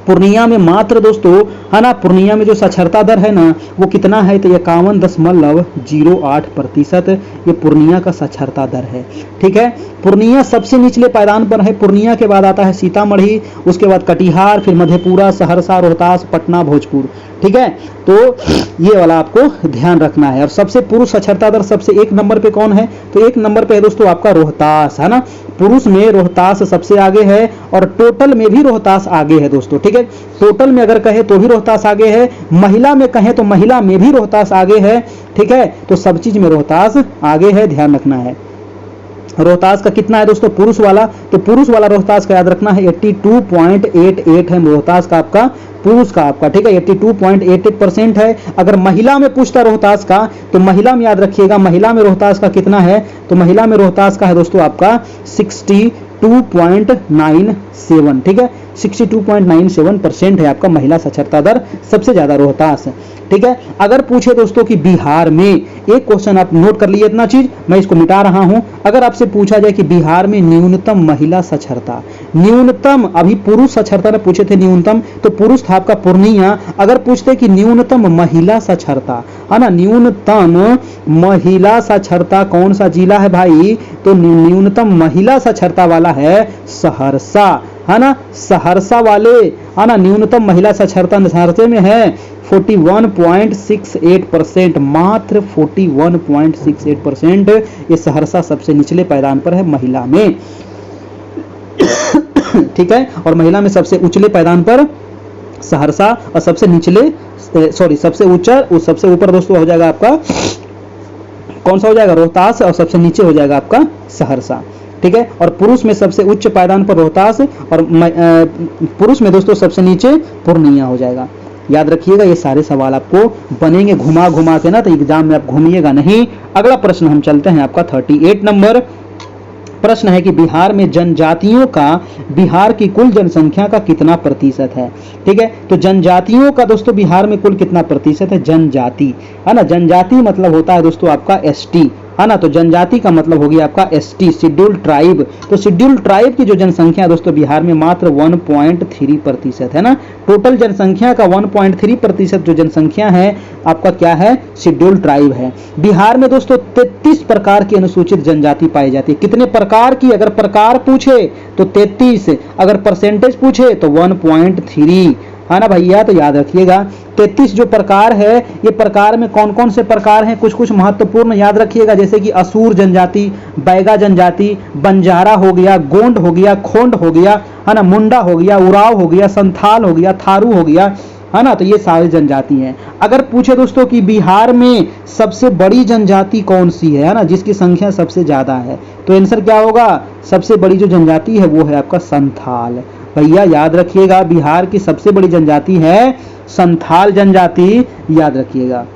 पूर्णिया में मात्र दोस्तों, है ना, पूर्णिया में जो साक्षरता दर है ना वो कितना है, तो 51.08%, ये पूर्णिया का साक्षरता दर है, ठीक है। पूर्णिया सबसे निचले पायदान पर है। पूर्णिया के बाद आता है सीतामढ़ी, उसके बाद कटिहार, फिर मधेपुरा, सहरसा, रोहतास, पटना, भोजपुर, ठीक है। तो ये वाला आपको ध्यान रखना है। और सबसे पुरुष साक्षरता दर सबसे एक नंबर पे कौन है, तो एक नंबर पे है दोस्तों आपका रोहतास, है ना। पुरुष में रोहतास सबसे आगे है और टोटल में भी रोहतास आगे है दोस्तों, ठीक है। टोटल में अगर कहे तो भी रोहतास आगे है, महिला में कहे तो महिला में भी रोहतास आगे है, ठीक है। तो सब चीज में रोहतास आगे है, ध्यान रखना है। रोहतास का कितना है दोस्तों पुरुष वाला, तो पुरुष वाला रोहतास का याद रखना है 82.88 है रोहतास का आपका, पुरुष का आपका, ठीक है, 82.88% है। अगर महिला में पूछता रोहतास का, तो महिला में याद रखिएगा, महिला में रोहतास का कितना है, तो महिला में रोहतास का है दोस्तों आपका 62.97, ठीक है, 62.97% है आपका महिला साक्षरता दर, सबसे ज्यादा रोहतास है, ठीक है। अगर पूछे दोस्तों कि बिहार में, एक क्वेश्चन आप नोट कर लीजिए, इतना चीज मैं इसको मिटा रहा हूं। अगर आपसे पूछा जाए कि बिहार में न्यूनतम महिला साक्षरता, न्यूनतम, अभी पुरुष साक्षरता में पूछे थे न्यूनतम, तो पुरुष था आपका पूर्णिया। अगर पूछते कि न्यूनतम महिला साक्षरता, है ना, न्यूनतम महिला साक्षरता कौन सा जिला है भाई, तो न्यूनतम महिला साक्षरता वाला है सहरसा, है ना, सहरसा वाले, है ना, न्यूनतम महिला साक्षरता सहरसे में है 41.68%, मात्र 41.68%, ये सहरसा सबसे निचले पायदान पर है महिला में, ठीक है। और महिला में सबसे उचले पायदान पर सहरसा, और सबसे निचले, सॉरी, सबसे ऊंचा, सबसे ऊपर दोस्तों हो जाएगा आपका कौन सा हो जाएगा, रोहतास, और सबसे नीचे हो जाएगा आपका सहरसा, ठीक है। और पुरुष में सबसे उच्च पायदान पर रोहतास, और पुरुष में दोस्तों सबसे नीचे पूर्णिया हो जाएगा। याद रखिएगा, ये सारे सवाल आपको बनेंगे घुमा घुमा के ना, तो एग्जाम में आप घूमिएगा नहीं। अगला प्रश्न हम चलते हैं आपका 38 नंबर प्रश्न है कि बिहार में जनजातियों का बिहार की कुल जनसंख्या का कितना प्रतिशत है, ठीक है। तो जनजातियों का दोस्तों बिहार में कुल कितना प्रतिशत है, जनजाति, है ना, जनजाति मतलब होता है दोस्तों आपका एसटी, है ना। तो जनजाति का मतलब हो गया आपका एसटी, शेड्यूल्ड ट्राइब। तो शेड्यूल्ड ट्राइब की जो जनसंख्या दोस्तों बिहार में मात्र 1.3% है ना। टोटल जनसंख्या का 1.3% जो जनसंख्या है आपका क्या है, शेड्यूल्ड ट्राइब है। बिहार में दोस्तों 33 प्रकार की अनुसूचित जनजाति पाई जाती है। कितने प्रकार की, अगर प्रकार पूछे तो 33, अगर परसेंटेज पूछे तो 1.3, है ना भैया। तो याद रखिएगा 33 जो प्रकार है, ये प्रकार में कौन कौन से प्रकार हैं, कुछ कुछ महत्वपूर्ण याद रखिएगा, जैसे कि असुर जनजाति, बैगा जनजाति, बंजारा हो गया, गोंड हो गया, खोंड हो गया, है ना, मुंडा हो गया, उराव हो गया, संथाल हो गया, थारू हो गया, है ना। तो ये सारी जनजाति हैं। अगर पूछे दोस्तों कि बिहार में सबसे बड़ी जनजाति कौन सी है ना, जिसकी संख्या सबसे ज्यादा है, तो आंसर क्या होगा, सबसे बड़ी जो जनजाति है वो है आपका संथाल। भैया याद रखिएगा, बिहार की सबसे बड़ी जनजाति है संथाल जनजाति, याद रखिएगा,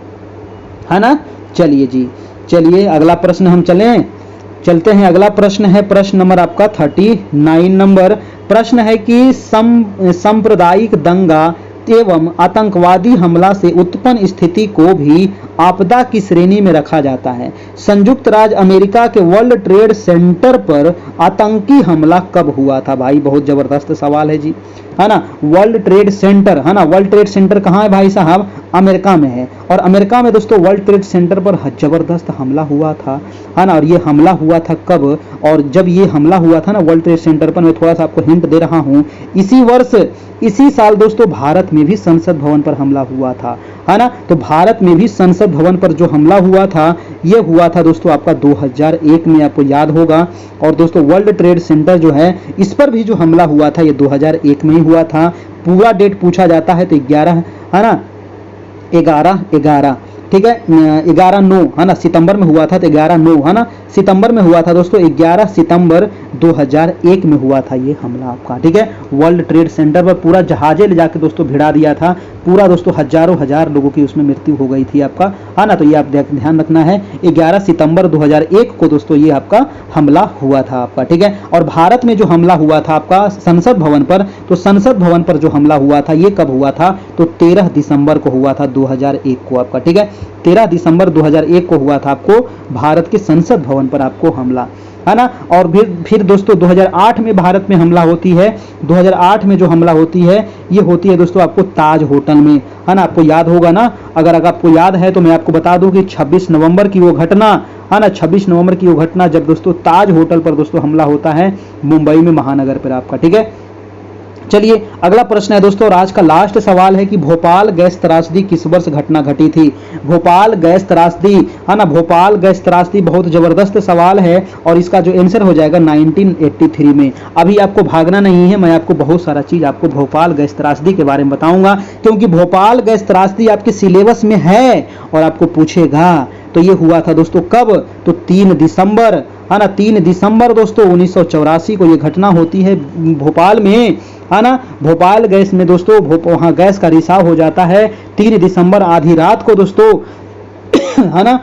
है ना। चलिए जी, चलिए अगला प्रश्न हम चलते हैं। अगला प्रश्न है प्रश्न नंबर आपका 39 नंबर प्रश्न है कि सांप्रदायिक दंगा एवं आतंकवादी हमला से उत्पन्न स्थिति को भी आपदा की श्रेणी में रखा जाता है। संयुक्त राज्य अमेरिका के वर्ल्ड ट्रेड सेंटर पर आतंकी हमला कब हुआ था, भाई बहुत जबरदस्त सवाल है जी, है ना। वर्ल्ड ट्रेड सेंटर, है ना, वर्ल्ड ट्रेड सेंटर कहाँ है भाई साहब, अमेरिका में है। और अमेरिका में दोस्तों वर्ल्ड ट्रेड सेंटर पर जबरदस्त हमला हुआ था, है ना। और ये हमला हुआ था कब, और जब ये हमला हुआ था ना वर्ल्ड ट्रेड सेंटर पर, मैं थोड़ा सा आपको हिंट दे रहा हूँ, इसी वर्ष इसी साल दोस्तों भारत में भी संसद भवन पर हमला हुआ था, है ना। तो भारत में भी संसद भवन पर जो हमला हुआ था ये हुआ था दोस्तों आपका 2001 में, आपको याद होगा। और दोस्तों वर्ल्ड ट्रेड सेंटर जो है इस पर भी जो हमला हुआ था ये 2001 में ही हुआ था। पूरा डेट पूछा जाता है तो 11, है ना, 11/11, ठीक है, 11/9 है ना, सितंबर में हुआ था, तो 11/9 है ना, सितंबर में हुआ था दोस्तों, 11 सितंबर 2001 में हुआ था ये हमला आपका। ठीक है, वर्ल्ड ट्रेड सेंटर पर पूरा जहाजे ले जाके दोस्तों भिड़ा दिया था पूरा दोस्तों, हजार लोगों की उसमें मृत्यु हो गई थी आपका, है ना। तो ये आप ध्यान रखना है, 11 सितंबर 2001 को दोस्तों ये आपका हमला हुआ था आपका। ठीक है, और भारत में जो हमला हुआ था आपका संसद भवन पर, तो संसद भवन पर जो हमला हुआ था ये कब हुआ था, तो 13 दिसंबर को हुआ था 2001 को आपका। ठीक है, 13 दिसंबर 2001 को हुआ था आपको भारत के संसद भवन पर आपको हमला, है ना। और फिर दोस्तों 2008 में भारत में हमला होती है, 2008 में जो हमला होती है ये होती है दोस्तों आपको ताज होटल में, है ना। आपको याद होगा ना, अगर आपको याद है तो मैं आपको बता दूं कि 26 नवंबर की वो घटना, है ना, 26 नवंबर की वो घटना जब दोस्तों ताज होटल पर दोस्तों हमला होता है मुंबई में महानगर पर आपका। ठीक है, चलिए अगला प्रश्न है दोस्तों, और आज का लास्ट सवाल है कि भोपाल गैस त्रासदी किस वर्ष घटना घटी थी। भोपाल गैस त्रासदी, है ना, भोपाल गैस त्रासदी बहुत जबरदस्त सवाल है, और इसका जो आंसर हो जाएगा 1983 में। अभी आपको भागना नहीं है, मैं आपको बहुत सारा चीज आपको भोपाल गैस त्रासदी के बारे में बताऊंगा, क्योंकि भोपाल गैस त्रासदी आपके सिलेबस में है और आपको पूछेगा। तो ये हुआ था दोस्तों कब, तो 3 दिसंबर, है ना, 3 दिसंबर दोस्तों 1984 को ये घटना होती है भोपाल में, है ना। भोपाल गैस में दोस्तों वहां गैस का रिसाव हो जाता है 3 दिसंबर आधी रात को दोस्तों, है ना।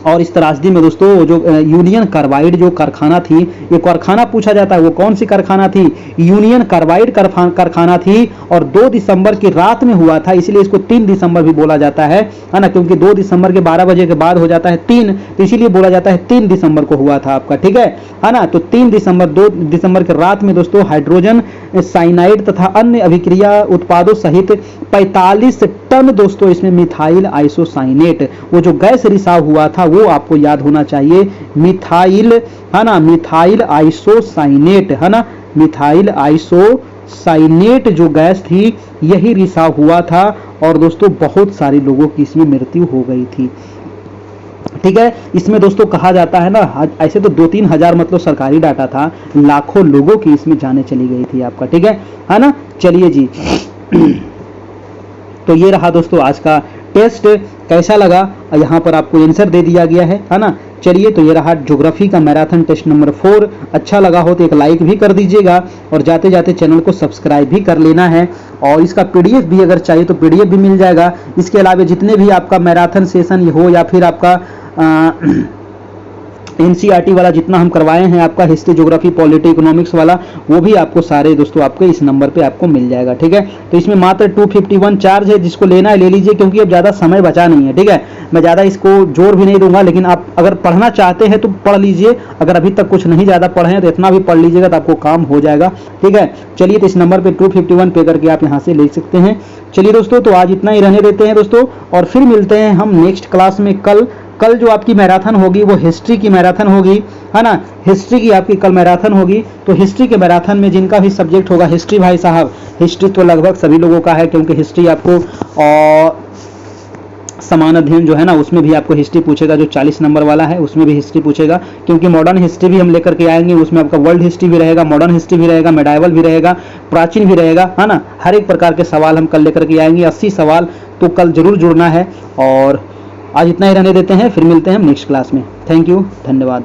और इस त्रासदी में दोस्तों जो यूनियन कार्बाइड जो कारखाना थी, ये कारखाना पूछा जाता है वो कौन सी कारखाना थी, यूनियन कार्बाइड कारखाना थी, और 2 दिसंबर की रात में हुआ था, इसलिए इसको 3 दिसंबर भी बोला जाता है ना, क्योंकि 2 दिसंबर के 12 बजे के बाद हो जाता है 3, तो इसीलिए बोला जाता है 3 दिसंबर को हुआ था आपका। ठीक है ना। तो 3 दिसंबर 2 दिसंबर की रात में दोस्तों हाइड्रोजन साइनाइड तथा अन्य अभिक्रिया उत्पादों सहित 45 टन दोस्तों इसमें मिथाइल आइसोसाइनेट, वो जो गैस रिसाव हुआ था वो आपको याद होना चाहिए, मिथाइल, है ना, मिथाइल आइसोसाइनेट, है ना, मिथाइल आइसोसाइनेट जो गैस थी यही रिसाव हुआ था, और दोस्तों बहुत सारे लोगों की इसमें मृत्यु हो गई थी। ठीक है, इसमें दोस्तों कहा जाता है ना, ऐसे तो 2-3 हजार मतलब सरकारी डाटा था, लाखों लोगों की इसमें जाने चली गई थी आपका। ठीक है ना। चलिए जी, तो ये रहा दोस्तों आज का टेस्ट, कैसा लगा यहाँ पर आपको आंसर दे दिया गया है ना। चलिए, तो ये रहा ज्योग्राफी का मैराथन टेस्ट नंबर 4। अच्छा लगा हो तो एक लाइक भी कर दीजिएगा, और जाते जाते चैनल को सब्सक्राइब भी कर लेना है, और इसका पीडीएफ भी अगर चाहिए तो पीडीएफ भी मिल जाएगा। इसके अलावा जितने भी आपका मैराथन सेशन हो या फिर आपका एनसीईआरटी वाला जितना हम करवाए हैं आपका हिस्ट्री ज्योग्राफी पॉलिटी इकोनॉमिक्स वाला, वो भी आपको सारे दोस्तों आपको इस नंबर पे आपको मिल जाएगा। ठीक है, तो इसमें मात्र 251 चार्ज है, जिसको लेना है ले लीजिए, क्योंकि अब ज़्यादा समय बचा नहीं है। ठीक है, मैं ज़्यादा इसको जोर भी नहीं दूंगा, लेकिन आप अगर पढ़ना चाहते हैं तो पढ़ लीजिए, अगर अभी तक कुछ नहीं ज़्यादा पढ़े हैं तो इतना भी पढ़ लीजिएगा तो आपको काम हो जाएगा। ठीक है, चलिए, तो इस नंबर पर 251 पे करके आप यहाँ से ले सकते हैं। चलिए दोस्तों, तो आज इतना ही रहने देते हैं दोस्तों, और फिर मिलते हैं हम नेक्स्ट क्लास में। कल जो आपकी मैराथन होगी वो हिस्ट्री की मैराथन होगी, है ना, हिस्ट्री की आपकी कल मैराथन होगी। तो हिस्ट्री के मैराथन में जिनका भी सब्जेक्ट होगा हिस्ट्री, भाई साहब हिस्ट्री तो लगभग सभी लोगों का है, क्योंकि हिस्ट्री आपको और समान अध्ययन जो है ना उसमें भी आपको हिस्ट्री पूछेगा, जो 40 नंबर वाला है उसमें भी हिस्ट्री पूछेगा, क्योंकि मॉडर्न हिस्ट्री भी हम लेकर के आएंगे, उसमें आपका वर्ल्ड हिस्ट्री भी रहेगा, मॉडर्न हिस्ट्री भी रहेगा, मेडाइवल भी रहेगा, प्राचीन भी रहेगा, है ना। हर एक प्रकार के सवाल हम कल लेकर के आएंगे, 80 सवाल, तो कल जरूर जुड़ना है। और आज इतना ही रहने देते हैं, फिर मिलते हैं हम नेक्स्ट क्लास में। थैंक यू, धन्यवाद।